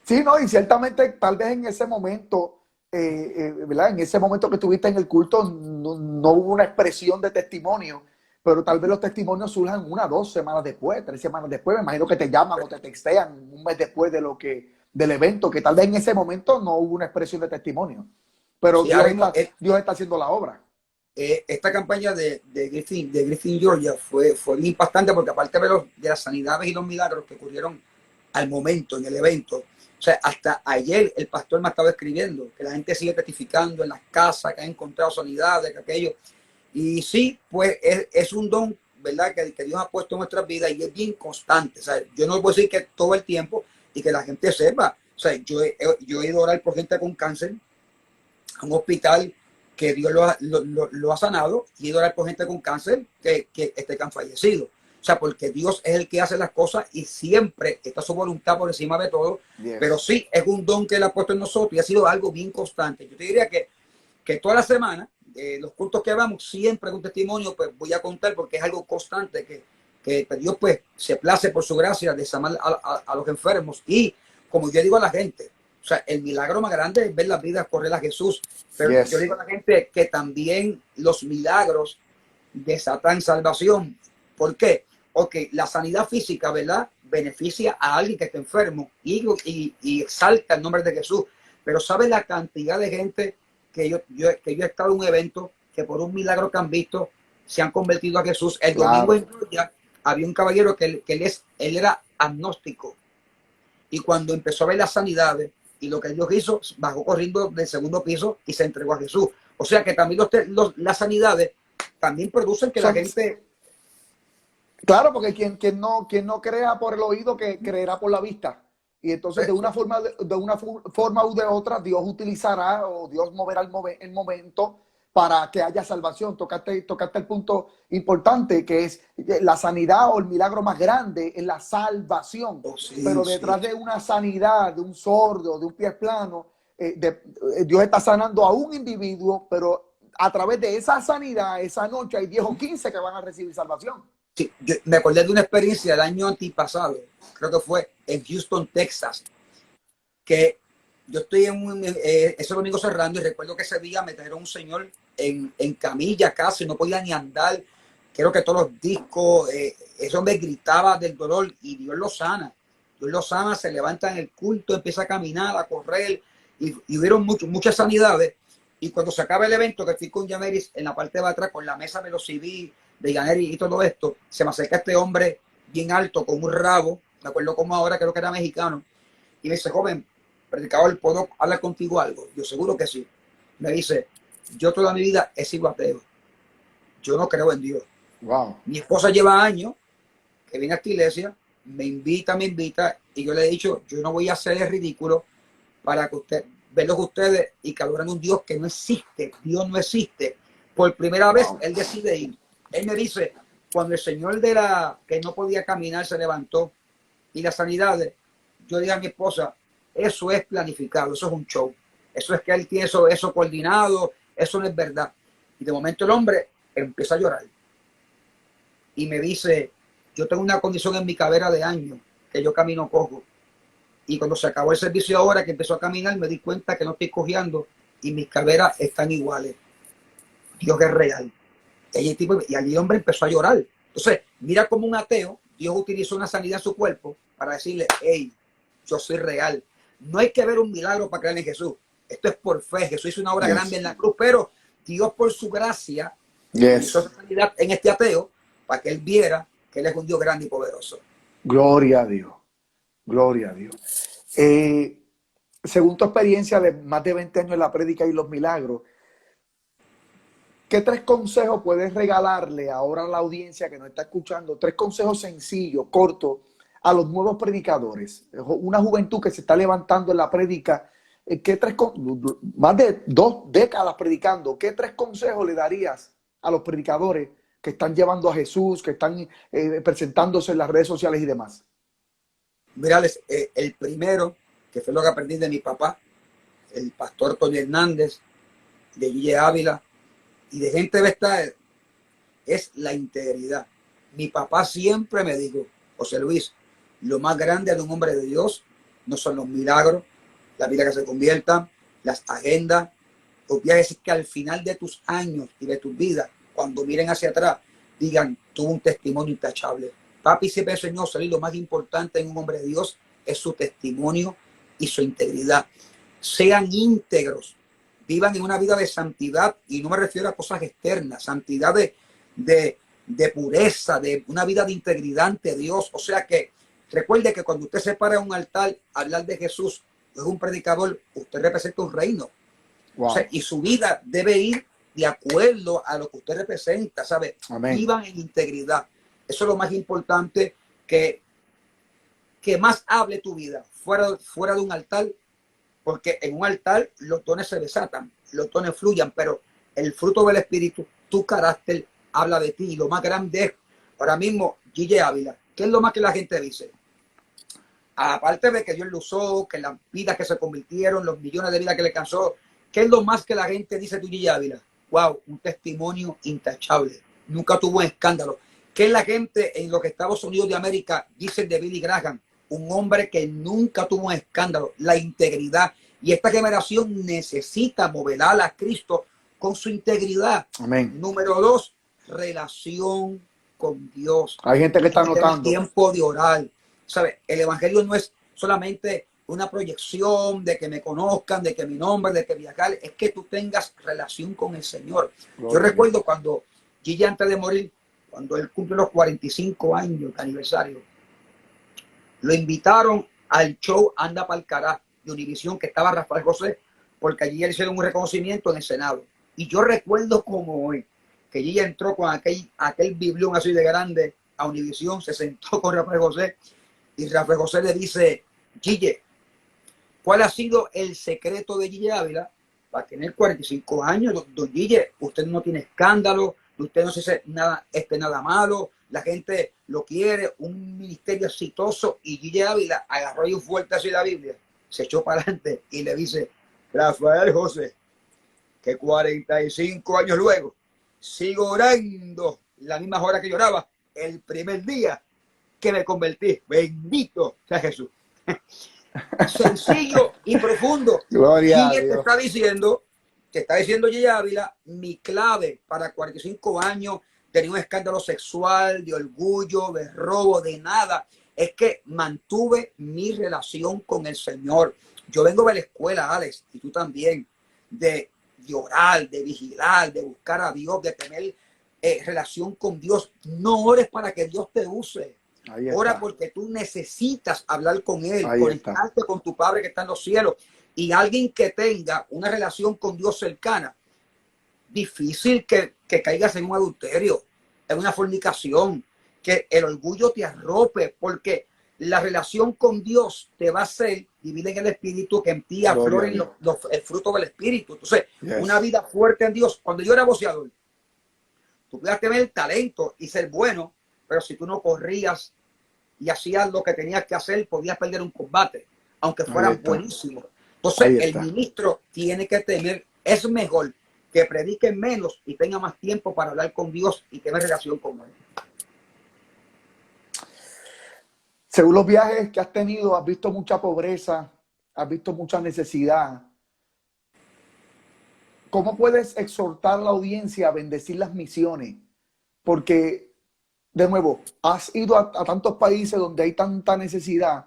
Sí, no, y ciertamente tal vez en ese momento, ¿verdad? En ese momento que estuviste en el culto no hubo una expresión de testimonio, pero tal vez los testimonios surjan 1, 2 semanas después, 3 semanas después. Me imagino que te llaman o te textean un mes después del evento, que tal vez en ese momento no hubo una expresión de testimonio, pero Sí, ahora mismo, Dios está haciendo la obra. esta campaña de Griffin, Georgia, fue bien impactante porque aparte de las sanidades y los milagros que ocurrieron al momento en el evento, o sea, hasta ayer el pastor me estaba escribiendo que la gente sigue testificando en las casas, que ha encontrado sanidades, que aquello. Y sí, pues es un don, ¿verdad? Que Dios ha puesto en nuestras vidas y es bien constante. O sea, yo no puedo decir que todo el tiempo y que la gente sepa. O sea, yo he ido a orar por gente con cáncer a un hospital que Dios lo ha sanado y ido a orar por gente con cáncer que han fallecido. O sea, porque Dios es el que hace las cosas y siempre está su voluntad por encima de todo. Yes. Pero sí, es un don que Él ha puesto en nosotros y ha sido algo bien constante. Yo te diría que toda la semana, los cultos que vamos, siempre con testimonio, pues voy a contar porque es algo constante que Dios pues se place por su gracia de sanar a los enfermos. Y como yo digo a la gente, o sea, el milagro más grande es ver las vidas correr a Jesús. Pero yes. Yo digo a la gente que también los milagros desatan salvación. ¿Por qué? Porque la sanidad física, ¿verdad?, beneficia a alguien que está enfermo y exalta el nombre de Jesús. Pero ¿sabes la cantidad de gente que yo he estado en un evento que por un milagro que han visto se han convertido a Jesús? El domingo en Georgia había un caballero que él era agnóstico. Y cuando empezó a ver las sanidades y lo que Dios hizo, bajó corriendo del segundo piso y se entregó a Jesús. O sea que también las sanidades también producen que la gente... Claro, porque quien no crea por el oído, que creerá por la vista. Y entonces de una forma u de otra, Dios utilizará o Dios moverá el momento para que haya salvación. Tocaste el punto importante, que es la sanidad o el milagro más grande es la salvación. Oh, sí, pero detrás de una sanidad, de un sordo, de un pie plano, Dios está sanando a un individuo, pero a través de esa sanidad, esa noche hay 10 o 15 que van a recibir salvación. Sí, yo me acordé de una experiencia del año antipasado, creo que fue en Houston, Texas, que yo estoy ese domingo cerrando y recuerdo que ese día me trajeron un señor en camilla casi, no podía ni andar, creo que todos los discos, ese hombre gritaba del dolor y Dios lo sana, se levanta en el culto, empieza a caminar, a correr y hubieron muchas sanidades. Y cuando se acaba el evento, que fui con Yaneris en la parte de atrás con la mesa de los CD de Yaneris y todo esto, se me acerca este hombre bien alto con un rabo, me acuerdo como ahora, creo que era mexicano, y me dice: joven, predicador, ¿puedo hablar contigo algo? Yo seguro que sí. Me dice: yo toda mi vida he sido ateo, yo no creo en Dios. Wow. Mi esposa lleva años que viene a esta iglesia, me invita, y yo le he dicho: yo no voy a hacer el ridículo para que verlos ustedes y que adoran un Dios que no existe. Dios no existe. Por primera vez, él decide ir. Él me dice, cuando el señor que no podía caminar se levantó y las sanidades, yo dije a mi esposa: eso es planificado, eso es un show. Eso es que él tiene eso coordinado, eso no es verdad. Y de momento el hombre empieza a llorar. Y me dice: yo tengo una condición en mi cadera de años, que yo camino cojo. Y cuando se acabó el servicio ahora, que empezó a caminar, me di cuenta que no estoy cojeando y mis caderas están iguales. Dios es real. Y allí el hombre empezó a llorar. Entonces, mira como un ateo, Dios utilizó una sanidad en su cuerpo para decirle: hey, yo soy real. No hay que ver un milagro para creer en Jesús. Esto es por fe. Jesús hizo una obra grande en la cruz, pero Dios por su gracia hizo esa sanidad en este ateo para que él viera que él es un Dios grande y poderoso. Gloria a Dios. Gloria a Dios. Según tu experiencia de más de 20 años en la prédica y los milagros, ¿qué 3 consejos puedes regalarle ahora a la audiencia que nos está escuchando? 3 consejos sencillos, cortos, a los nuevos predicadores. Una juventud que se está levantando en la prédica, más de 2 décadas predicando, ¿qué 3 consejos le darías a los predicadores que están llevando a Jesús, que están presentándose en las redes sociales y demás? Mirales, el primero, que fue lo que aprendí de mi papá, el pastor Tony Hernández, de Guille Ávila y de gente de esta, es la integridad. Mi papá siempre me dijo: José Luis, lo más grande de un hombre de Dios no son los milagros, la vida que se convierta, las agendas, los viajes, que al final de tus años y de tu vida, cuando miren hacia atrás, digan: tuvo un testimonio intachable. Papi siempre enseñó: salir lo más importante en un hombre de Dios es su testimonio y su integridad. Sean íntegros, vivan en una vida de santidad, y no me refiero a cosas externas, santidad de pureza, de una vida de integridad ante Dios. O sea que recuerde que cuando usted se para en un altar a hablar de Jesús, es un predicador, usted representa un reino. Wow. O sea, y su vida debe ir de acuerdo a lo que usted representa, ¿sabe? Amén. Vivan en integridad. Eso es lo más importante, que más hable tu vida fuera de un altar, porque en un altar los dones se desatan, los dones fluyan, pero el fruto del Espíritu, tu carácter habla de ti. Y lo más grande es, ahora mismo, Gille Ávila. ¿Qué es lo más que la gente dice? Aparte de que Dios lo usó, que las vidas que se convirtieron, los millones de vidas que le alcanzó, ¿qué es lo más que la gente dice de Gille Ávila? Wow, un testimonio intachable. Nunca tuvo un escándalo. ¿Qué es la gente en los Estados Unidos de América dice de Billy Graham? Un hombre que nunca tuvo un escándalo, la integridad. Y esta generación necesita modelar a Cristo con su integridad. Amén. Número 2, relación con Dios. Hay gente que está Tener notando. tiempo de orar. ¿Sabe? El evangelio no es solamente una proyección de que me conozcan, de que mi nombre, de que viajar, es que tú tengas relación con el Señor. Yo recuerdo cuando Gille, antes de morir, cuando él cumple los 45 años de aniversario, lo invitaron al show Anda Pa'l Cará de Univisión, que estaba Rafael José, porque allí le hicieron un reconocimiento en el Senado. Y yo recuerdo como hoy, que Gille entró con aquel biblión así de grande a Univisión, se sentó con Rafael José, y Rafael José le dice: Gille, ¿cuál ha sido el secreto de Gille Ávila para tener 45 años? Don Gille, usted no tiene escándalo, usted no se hace nada, nada malo, la gente lo quiere, un ministerio exitoso. Y Gille Ávila agarró y fuerte así la Biblia, se echó para adelante y le dice: Rafael José, que 45 años luego sigo orando las mismas horas que lloraba el primer día que me convertí. Bendito sea Jesús. Sencillo y profundo. Gloria a Gille Dios. te está diciendo Gille Ávila, mi clave para 45 años, tenía un escándalo sexual, de orgullo, de robo, de nada, es que mantuve mi relación con el Señor. Yo vengo de la escuela, Alex, y tú también, de orar, de vigilar, de buscar a Dios, de tener relación con Dios. No ores para que Dios te use. Ora porque tú necesitas hablar con Él, conectarte con tu Padre que está en los cielos. Y alguien que tenga una relación con Dios cercana, difícil que caigas en un adulterio, en una fornicación, que el orgullo te arrope, porque la relación con Dios te va a hacer vivir en el Espíritu, que en ti afloren el fruto del Espíritu. Entonces, una vida fuerte en Dios. Cuando yo era boxeador, tú podías tener talento y ser bueno, pero si tú no corrías y hacías lo que tenías que hacer, podías perder un combate, aunque fueras buenísimo. Entonces, el ministro tiene que tener, es mejor que predique menos y tenga más tiempo para hablar con Dios y tener relación con Él. Según los viajes que has tenido, has visto mucha pobreza, has visto mucha necesidad. ¿Cómo puedes exhortar a la audiencia a bendecir las misiones? Porque, de nuevo, has ido a tantos países donde hay tanta necesidad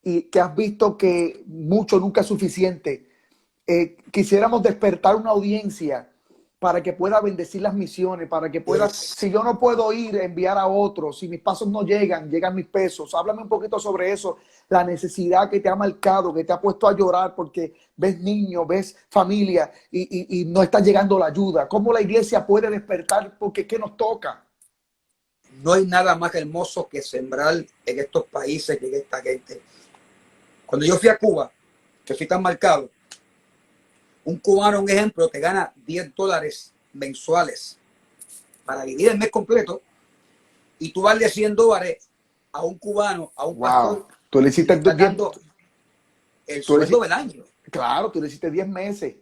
y que has visto que mucho nunca es suficiente. Quisiéramos despertar una audiencia para que pueda bendecir las misiones, para que pueda, si yo no puedo ir, enviar a otros, si mis pasos no llegan, llegan mis pesos. Háblame un poquito sobre eso, la necesidad que te ha marcado, que te ha puesto a llorar porque ves niños, ves familia y no está llegando la ayuda. ¿Cómo la iglesia puede despertar? Porque ¿qué nos toca? No hay nada más hermoso que sembrar en estos países que en esta gente. Cuando yo fui a Cuba, que fui tan marcado, un cubano, un ejemplo, te gana $10 mensuales para vivir el mes completo, y tú vas de $100 a un cubano, a un pastor, tú le hiciste el sueldo del año. Claro, tú le hiciste 10 meses.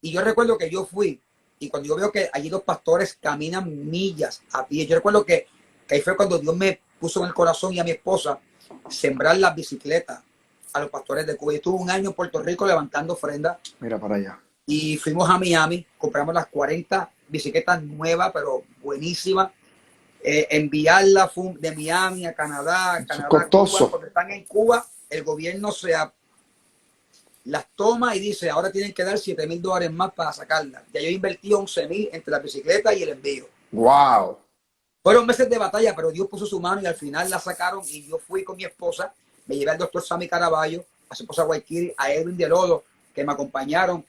Y yo recuerdo que yo fui, y cuando yo veo que allí los pastores caminan millas a pie, yo recuerdo que ahí fue cuando Dios me puso en el corazón y a mi esposa sembrar las bicicletas a los pastores de Cuba. Yo estuve un año en Puerto Rico levantando ofrendas. Mira para allá. Y fuimos a Miami, compramos las 40 bicicletas nuevas, pero buenísimas. Enviarlas de Miami a Canadá, costoso. Cuba. Cuando están en Cuba, el gobierno las toma y dice: ahora tienen que dar $7,000 más para sacarlas. Ya yo invertí 11,000 entre las bicicletas y el envío. ¡Wow! Fueron meses de batalla, pero Dios puso su mano y al final la sacaron. Y yo fui con mi esposa, me llevé al doctor Sammy Caraballo, a su esposa Guayquiri, a Edwin de Lodo, que me acompañaron.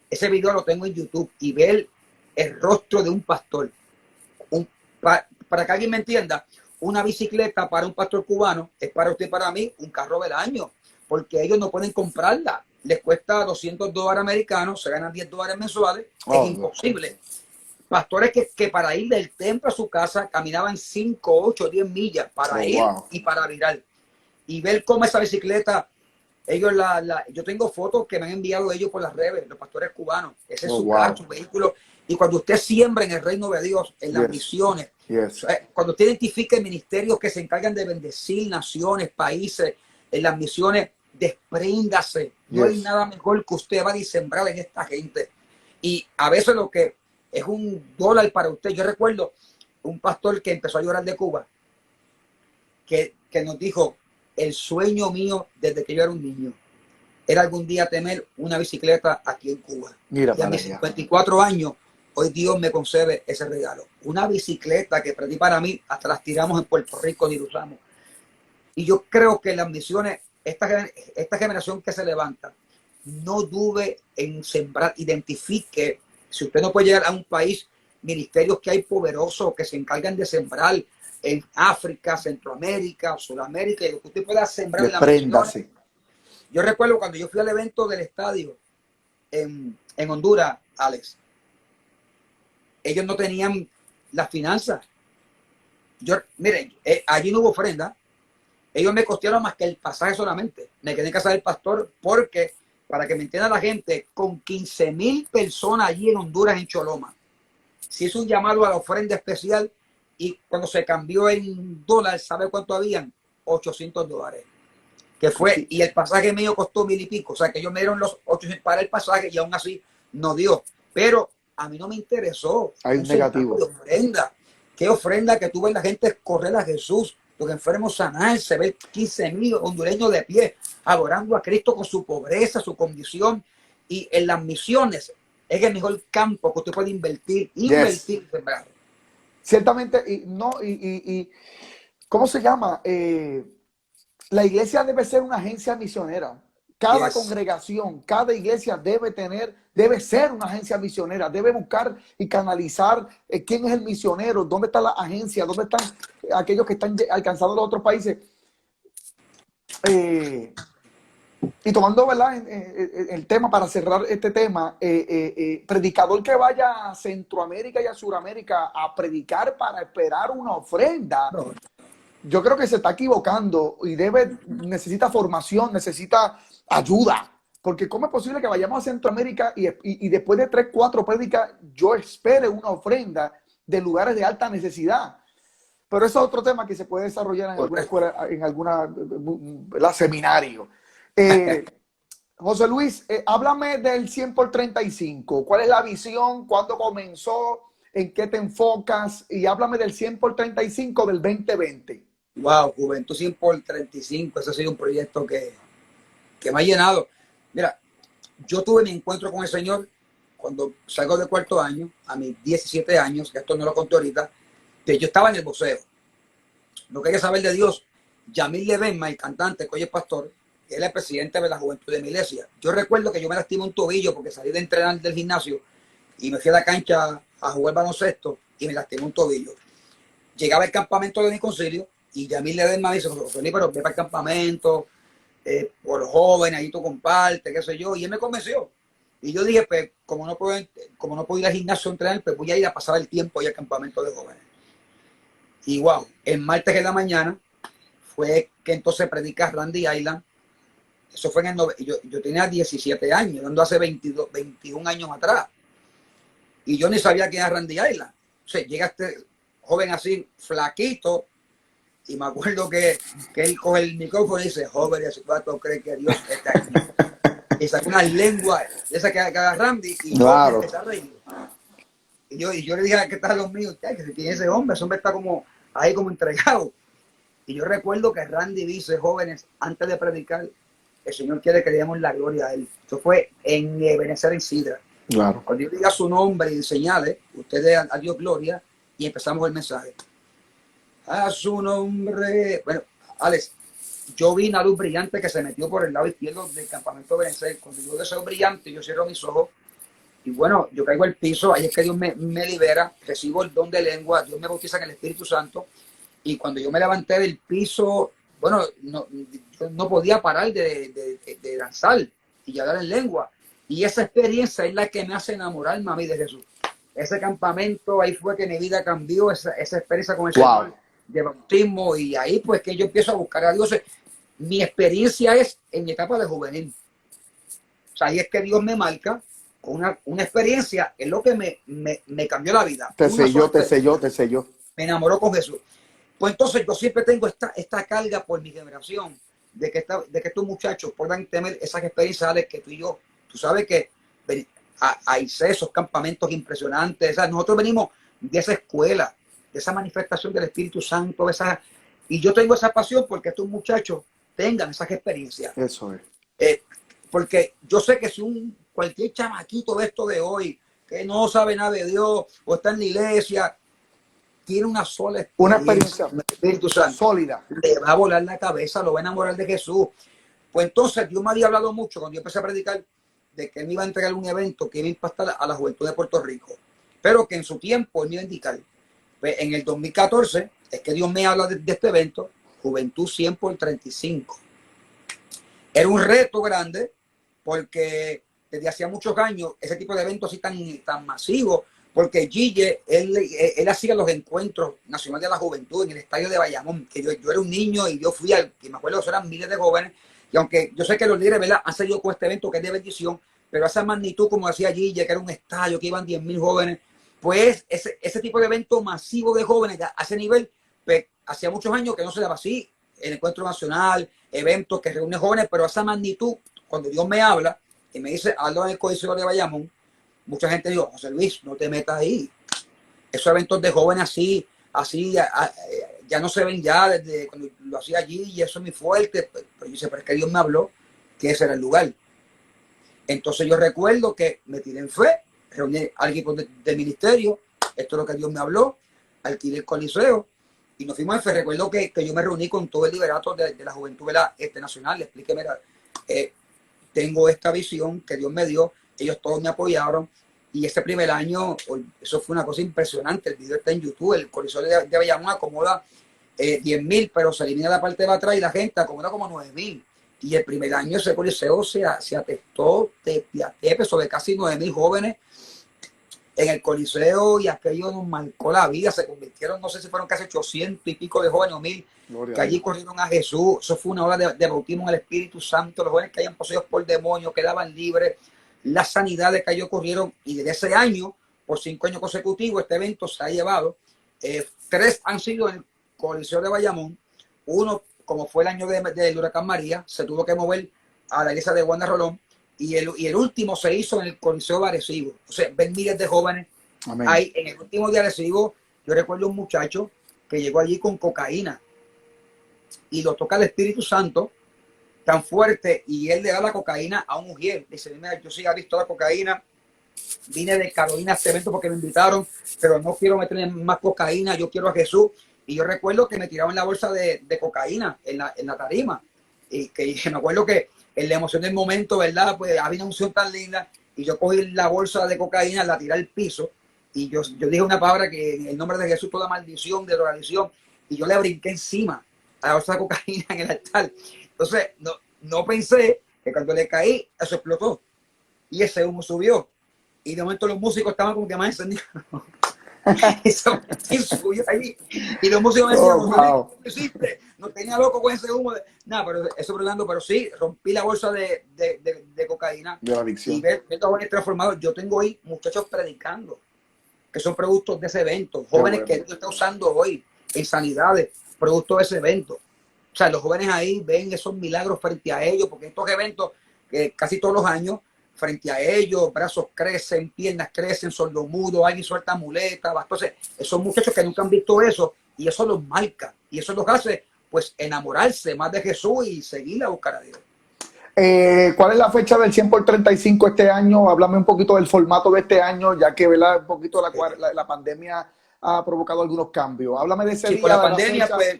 Ese video lo tengo en YouTube, y ver el rostro de un pastor. Para que alguien me entienda, una bicicleta para un pastor cubano es para usted y para mí un carro del año, porque ellos no pueden comprarla. Les cuesta $200 americanos, se ganan $10 mensuales, es imposible. pastores que para ir del templo a su casa caminaban 5, 8, 10 millas para ir wow. y para virar. Y ver cómo esa bicicleta, ellos yo tengo fotos que me han enviado ellos por las redes, los pastores cubanos. Ese es su carro, su vehículo. Y cuando usted siembra en el reino de Dios, en las misiones, cuando usted identifique ministerios que se encargan de bendecir naciones, países, en las misiones, despréndase. No hay nada mejor que usted va a sembrar en esta gente. Y a veces lo que es $1 para usted. Yo recuerdo un pastor que empezó a llorar de Cuba, que nos dijo, el sueño mío desde que yo era un niño era algún día tener una bicicleta aquí en Cuba. Mira, y a mis 54 años, hoy Dios me concede ese regalo. Una bicicleta que para mí, hasta las tiramos en Puerto Rico y la usamos. Y yo creo que las misiones, esta generación que se levanta, no dude en sembrar, identifique. Si usted no puede llegar a un país, ministerios que hay poderosos que se encargan de sembrar en África, Centroamérica, Sudamérica, y lo que usted pueda sembrar en las misiones. Yo recuerdo cuando yo fui al evento del estadio en Honduras, Alex, ellos no tenían las finanzas. Miren, allí no hubo ofrenda. Ellos me costearon más que el pasaje solamente. Me quedé en casa del pastor porque, para que me entienda la gente, con 15,000 personas allí en Honduras, en Choloma, se hizo un llamado a la ofrenda especial y cuando se cambió en dólares, ¿sabe cuánto habían? $800. Que fue, sí. Y el pasaje mío costó 1,000 y pico. O sea, que ellos me dieron los 800 para el pasaje y aún así no dio. Pero a mí no me interesó. Hay un negativo. De ofrenda. ¿Qué ofrenda que tuve la gente correr a Jesús? Los enfermos sanarse, ver 15,000 hondureños de pie, adorando a Cristo con su pobreza, su condición. Y en las misiones es el mejor campo que usted puede invertir, sembrar. Ciertamente, ¿cómo se llama? La iglesia debe ser una agencia misionera. Cada congregación, cada iglesia debe ser una agencia misionera, debe buscar y canalizar quién es el misionero, dónde está la agencia, dónde están aquellos que están alcanzando los otros países. Y tomando, ¿verdad?, el tema para cerrar este tema, predicador que vaya a Centroamérica y a Sudamérica a predicar para esperar una ofrenda, no. Yo creo que se está equivocando y necesita formación, necesita ayuda. Porque ¿cómo es posible que vayamos a Centroamérica y después de 3, 4 prédicas yo espere una ofrenda de lugares de alta necesidad? Pero eso es otro tema que se puede desarrollar en alguna escuela, en alguna seminario. José Luis, háblame del 100 por 35. ¿Cuál es la visión? ¿Cuándo comenzó? ¿En qué te enfocas? Y háblame del 100 por 35 del 2020. Wow, Juventud 100 por 35. Ese ha sido un proyecto que me ha llenado. Mira, yo tuve mi encuentro con el Señor cuando salgo de cuarto año, a mis 17 años, que esto no lo conté ahorita, que yo estaba en el voceo. No quería saber de Dios. Yamil Ledesma, el cantante, que hoy es pastor, él es el presidente de la juventud de mi iglesia. Yo recuerdo que yo me lastimé un tobillo porque salí de entrenar del gimnasio y me fui a la cancha a jugar baloncesto y me lastimé un tobillo. Llegaba el campamento de mi concilio y Yamil Ledesma me dice, José Luis, pero ve para el campamento, por los jóvenes, ahí tú compartes, qué sé yo, y él me convenció. Y yo dije, pues, como no puedo ir al gimnasio a entrenar, pues voy a ir a pasar el tiempo ahí al campamento de jóvenes. Y wow, el martes en la mañana fue que entonces predica Randy Island. Eso fue en yo tenía 17 años, dando hace 21 años atrás. Y yo ni sabía quién era Randy Island. O sea, llega este joven así, flaquito, y me acuerdo que él coge el micrófono y dice, joven, ¿y cuánto cree que Dios está aquí? Y sacó una lengua, esa que haga Randy, y claro. Yo empecé a reír. Y yo le dije, ¿qué tal los míos? Que si tiene ese hombre está como ahí como entregado. Y yo recuerdo que Randy dice, jóvenes, antes de predicar, el Señor quiere que le demos la gloria a Él. Eso fue en Ebenezer, en Sidra. Claro. Cuando yo diga su nombre y señale, ustedes a Dios gloria y empezamos el mensaje. A su nombre. Bueno, Alex, yo vi una luz brillante que se metió por el lado izquierdo del campamento de Ebenezer. Cuando yo veo esa luz brillante, yo cierro mis ojos y bueno, yo caigo al piso. Ahí es que Dios me libera, recibo el don de lengua, Dios me bautiza en el Espíritu Santo. Y cuando yo me levanté del piso, bueno, yo no podía parar de danzar y hablar en lengua. Y esa experiencia es la que me hace enamorarme a mí de Jesús. ese campamento, ahí fue que mi vida cambió, esa experiencia con el Wow. Señor de bautismo, y ahí pues que yo empiezo a buscar a Dios. Mi experiencia es en mi etapa de juvenil. O sea, ahí es que Dios me marca con una experiencia, es lo que me cambió la vida. Te Una selló, sola te selló, experiencia. te selló. Me enamoró con Jesús. Pues entonces yo siempre tengo esta carga por mi generación, de que estos muchachos puedan tener esas experiencias que tú y yo, tú sabes que hay esos campamentos impresionantes. O sea, nosotros venimos de esa escuela, de esa manifestación del Espíritu Santo, y yo tengo esa pasión porque estos muchachos tengan esas experiencias. Eso es. Porque yo sé que si cualquier chamaquito de esto de hoy, que no sabe nada de Dios o está en la iglesia, tiene una sola experiencia con el Espíritu Santo, sólida, le va a volar la cabeza, lo va a enamorar de Jesús. Pues entonces Dios me había hablado mucho cuando yo empecé a predicar de que él me iba a entregar un evento que iba a impactar a la juventud de Puerto Rico, pero que en su tiempo él me iba a indicar. Pues en el 2014 es que Dios me habla de este evento, Juventud 100 por 35. Era un reto grande porque desde hacía muchos años ese tipo de eventos así tan masivos, porque Gille, él hacía los encuentros nacionales de la juventud en el estadio de Bayamón, que yo era un niño y yo fui que me acuerdo, eran miles de jóvenes, y aunque yo sé que los líderes, ¿verdad?, han seguido con este evento que es de bendición, pero esa magnitud, como decía Gille, que era un estadio, que iban 10,000 jóvenes, pues ese tipo de evento masivo de jóvenes a ese nivel, pues, hacía muchos años que no se daba así, el encuentro nacional, eventos que reúnen jóvenes, pero esa magnitud, cuando Dios me habla y me dice, hazlo en el Coliseo de Bayamón, mucha gente dijo, José Luis, no te metas ahí. Esos eventos de jóvenes así ya no se ven ya desde cuando lo hacía allí, y eso es muy fuerte. Pero yo dice, pero es que Dios me habló que ese era el lugar. Entonces yo recuerdo que me tiré en fe, reuní al equipo del ministerio, esto es lo que Dios me habló, alquilé el Coliseo y nos fuimos en fe. Recuerdo que yo me reuní con todo el liderato de la juventud nacional, le expliqué, mira, tengo esta visión que Dios me dio, ellos todos me apoyaron, y ese primer año, eso fue una cosa impresionante. El video está en YouTube, el Coliseo de Bayamón acomoda 10,000, pero se elimina la parte de atrás y la gente acomoda como 9,000. Y el primer año ese Coliseo se atestó de sobre casi 9,000 jóvenes en el Coliseo, y aquello nos marcó la vida. Se convirtieron, no sé si fueron casi 800 y pico de jóvenes o 1,000, que allí corrieron a Jesús. Eso fue una hora de bautismo en el Espíritu Santo. Los jóvenes que hayan poseídos por demonios quedaban libres, las sanidades que allí ocurrieron, y desde ese año, por 5 años consecutivos, este evento se ha llevado. 3 han sido en el Coliseo de Bayamón. Uno, como fue el año del huracán María, se tuvo que mover a la iglesia de Wanda Rolón, y el último se hizo en el Coliseo de Arecibo. O sea, ven miles de jóvenes. Ahí, en el último de Arecibo, yo recuerdo un muchacho que llegó allí con cocaína y lo toca el Espíritu Santo tan fuerte, y él le da la cocaína a un mujer. Dice, mira, yo sí he visto la cocaína, vine de Carolina a este evento porque me invitaron, pero no quiero meterle más cocaína, yo quiero a Jesús. Y yo recuerdo que me tiraban la bolsa de cocaína en la tarima, y que me acuerdo que en la emoción del momento, ¿verdad?, pues había una emoción tan linda, y yo cogí la bolsa de cocaína, la tiré al piso, y yo dije una palabra que en el nombre de Jesús toda maldición, de drogadicción, y yo le brinqué encima a la bolsa de cocaína en el altar. Entonces no pensé que cuando le caí, eso explotó y ese humo subió, y de momento los músicos estaban como que más encendidos. Eso subió ahí, y los músicos me decían, ¿cómo hiciste? No tenía loco con ese humo. Nada, pero eso brillando, pero sí, rompí la bolsa de cocaína, de la adicción, y ver jóvenes transformados. Yo tengo hoy muchachos predicando que son productos de ese evento, jóvenes que Dios está usando hoy en sanidades, producto de ese evento. O sea, los jóvenes ahí ven esos milagros frente a ellos, porque estos eventos, casi todos los años, frente a ellos, brazos crecen, piernas crecen, sordomudos, alguien suelta muletas, entonces, esos muchachos que nunca han visto eso, y eso los marca, y eso los hace, pues, enamorarse más de Jesús y seguir a buscar a Dios. ¿Cuál es la fecha del 100 por 35 este año? Háblame un poquito del formato de este año, ya que, ¿verdad?, un poquito la pandemia ha provocado algunos cambios. Háblame de ese día. Por la pandemia, pues,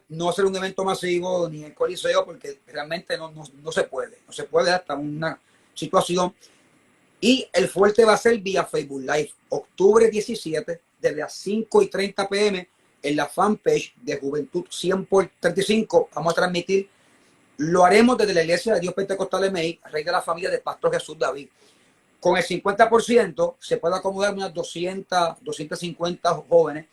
no hacer un evento masivo ni en Coliseo, porque realmente no se puede. No se puede hasta una situación. Y el fuerte va a ser vía Facebook Live, octubre 17, desde las 5:30 p.m. en la fanpage de Juventud 100 por 35. Vamos a transmitir. Lo haremos desde la Iglesia de Dios Pentecostal MI, Rey de la Familia del Pastor Jesús David. con el 50% se puede acomodar unas 250 jóvenes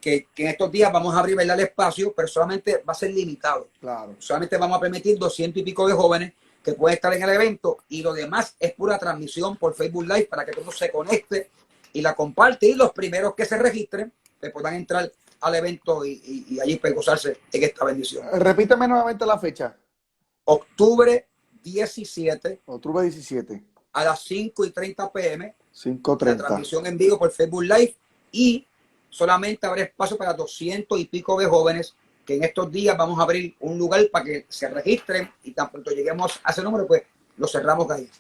que en estos días vamos a abrir, ¿verdad?, el espacio, pero solamente va a ser limitado. Claro. Solamente vamos a permitir 200 y pico de jóvenes que pueden estar en el evento, y lo demás es pura transmisión por Facebook Live para que todo el mundo se conecte y la comparte, y los primeros que se registren que puedan entrar al evento y allí pues gozarse en esta bendición. Repíteme nuevamente la fecha. Octubre 17. Octubre 17. A las 5:30 p.m. 5:30. La transmisión en vivo por Facebook Live, y solamente habrá espacio para 200 y pico de jóvenes, que en estos días vamos a abrir un lugar para que se registren, y tan pronto lleguemos a ese número, pues lo cerramos ahí.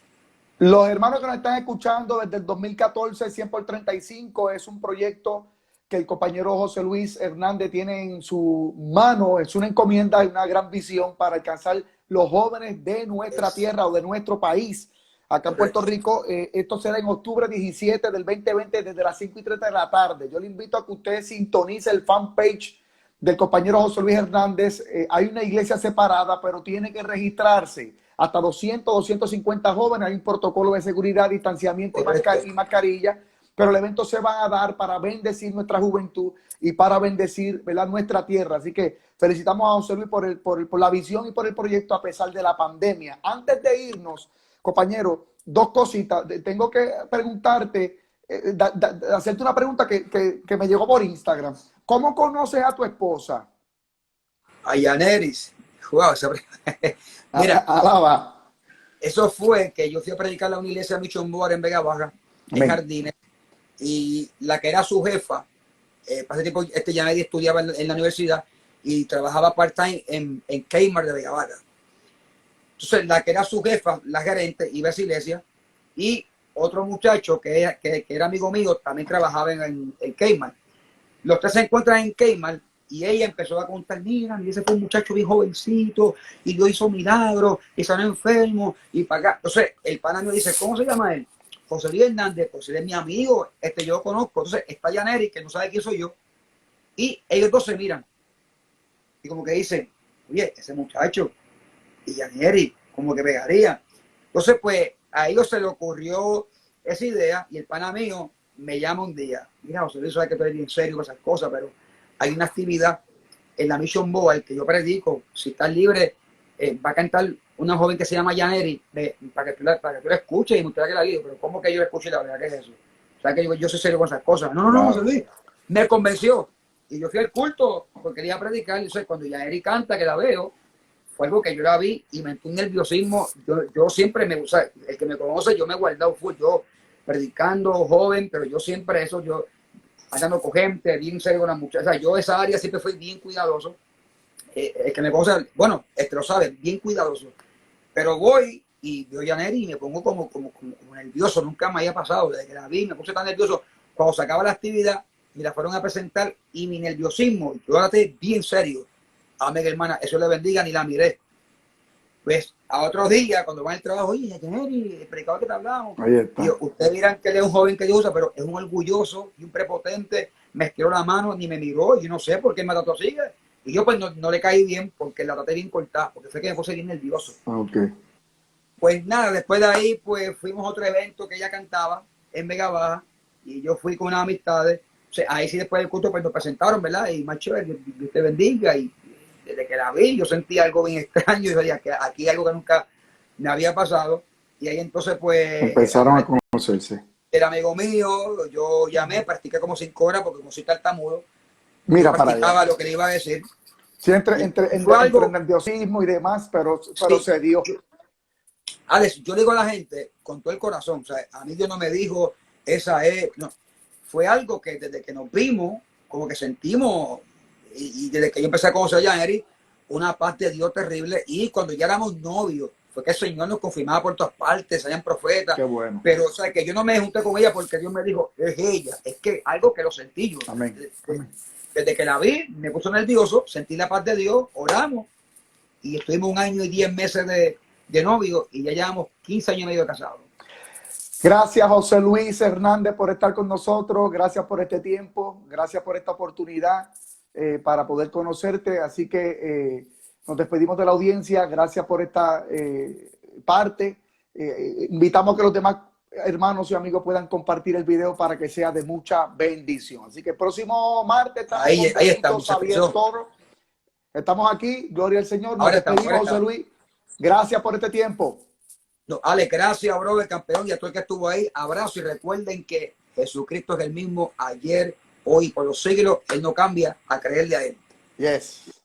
Los hermanos que nos están escuchando desde el 2014, 100 por 35 es un proyecto que el compañero José Luis Hernández tiene en su mano. Es una encomienda y una gran visión para alcanzar los jóvenes de nuestra tierra o de nuestro país. Acá en Puerto Rico, esto será en octubre 17 del 2020 desde las 5:30 de la tarde. Yo le invito a que usted sintonice el fanpage del compañero José Luis Hernández. Hay una iglesia separada, pero tiene que registrarse. Hasta 200, 250 jóvenes. Hay un protocolo de seguridad, distanciamiento y mascarilla. Pero el evento se va a dar para bendecir nuestra juventud y para bendecir, ¿verdad?, nuestra tierra. Así que felicitamos a José Luis por la visión y por el proyecto a pesar de la pandemia. Antes de irnos, compañero, dos cositas. Tengo que preguntarte, hacerte una pregunta que me llegó por Instagram. ¿Cómo conoces a tu esposa? A Yaneris. Wow, mira, alaba. Eso fue que yo fui a predicar a una iglesia Mission Board en Vega Baja, en Jardines, y la que era su jefa, para ese tiempo, Yaneris estudiaba en la universidad y trabajaba part-time en Kmart de Vega Baja. Entonces, la que era su jefa, la gerente, iba a esa iglesia, y otro muchacho que era amigo mío también trabajaba en Kmart. Los tres se encuentran en Kmart, y ella empezó a contar: mira, ese fue un muchacho bien jovencito, y Dios hizo milagros, y sanó enfermo, y para acá. Entonces, el pana me dice: ¿cómo se llama él? José Luis Hernández. Pues él es mi amigo, yo lo conozco. Entonces, está Yaneri, que no sabe quién soy yo, y ellos dos se miran, y como que dicen: oye, ese muchacho y Yaneri, como que pegaría. Entonces, pues, a ellos se le ocurrió esa idea, y el pana mío me llama un día: mira, José Luis, sabe que estoy bien serio con esas cosas, pero hay una actividad en la Mission Board que yo predico. Si estás libre, va a cantar una joven que se llama Yaneri, para que tú la escuches y me gustaría que la guíe. Pero ¿cómo que yo la escuche? La verdad, ¿qué es eso? O sea, que yo soy serio con esas cosas. No, José Luis. Me convenció, y yo fui al culto porque quería predicar. Y cuando Yaneri canta, que la veo, fue algo que yo la vi y me entró un nerviosismo. Yo siempre me gusta, el que me conoce, yo me he guardado full, yo predicando joven, pero yo siempre eso, yo andando con gente, bien serio con las muchachas. O sea, yo esa área siempre fui bien cuidadoso. El que me conoce, bueno, lo sabe, bien cuidadoso. Pero voy y veo a Yaneri y me pongo como nervioso. Nunca me había pasado. Desde que la vi me puse tan nervioso. Cuando se acaba la actividad, me la fueron a presentar, y mi nerviosismo, yo la traté bien serio. Amén, hermana, eso le bendiga, ni la miré. Pues a otros días, cuando va al trabajo: oye, Yaneri, el predicador que te hablamos. Y ustedes dirán que él es un joven que Dios usa, pero es un orgulloso y un prepotente. Me estiró la mano, ni me miró, y yo no sé por qué me trató así. Y yo pues no le caí bien, porque la traté bien cortada, porque fue que me puse bien nervioso. Okay. Pues nada, después de ahí, pues fuimos a otro evento que ella cantaba en Vega Baja, y yo fui con unas amistades. O sea, ahí sí, después del culto, pues nos presentaron, ¿verdad? Y más chévere, Dios te bendiga. Y desde que la vi, yo sentí algo bien extraño. Y veía que aquí hay algo que nunca me había pasado. Y ahí entonces, pues, empezaron a conocerse. Era amigo mío, yo llamé, practiqué como 5 horas, porque como soy tartamudo, mira, yo practicaba lo que le iba a decir. Sí, entre nerviosismo y demás, pero sí, se dio. Alex, yo digo a la gente con todo el corazón, o sea, a mí Dios no me dijo, esa es, no. Fue algo que desde que nos vimos, como que sentimos, y desde que yo empecé a conocer a Yaneri, una paz de Dios terrible. Y cuando ya éramos novios, fue que el Señor nos confirmaba por todas partes, salían profetas. Qué bueno. Pero, o sea, que yo no me junté con ella porque Dios me dijo: es ella. Es que algo que lo sentí yo. Amén. Desde que la vi, me puso nervioso, sentí la paz de Dios, oramos, y estuvimos 1 año y 10 meses de novio, y ya llevamos 15 años y medio de casados. Gracias, José Luis Hernández, por estar con nosotros. Gracias por este tiempo. Gracias por esta oportunidad para poder conocerte. Así que nos despedimos de la audiencia. Gracias por esta parte. Invitamos a que los demás hermanos y amigos puedan compartir el video para que sea de mucha bendición. Así que el próximo martes estamos Ahí estamos. Xavier Toro. Estamos aquí, gloria al Señor. Nos Ahora despedimos, José Luis. Gracias por este tiempo. No, Alex, gracias, brother, campeón, y a todo el que estuvo ahí. Abrazo y recuerden que Jesucristo es el mismo ayer, hoy, por los siglos. Él no cambia, a creerle a Él. Yes.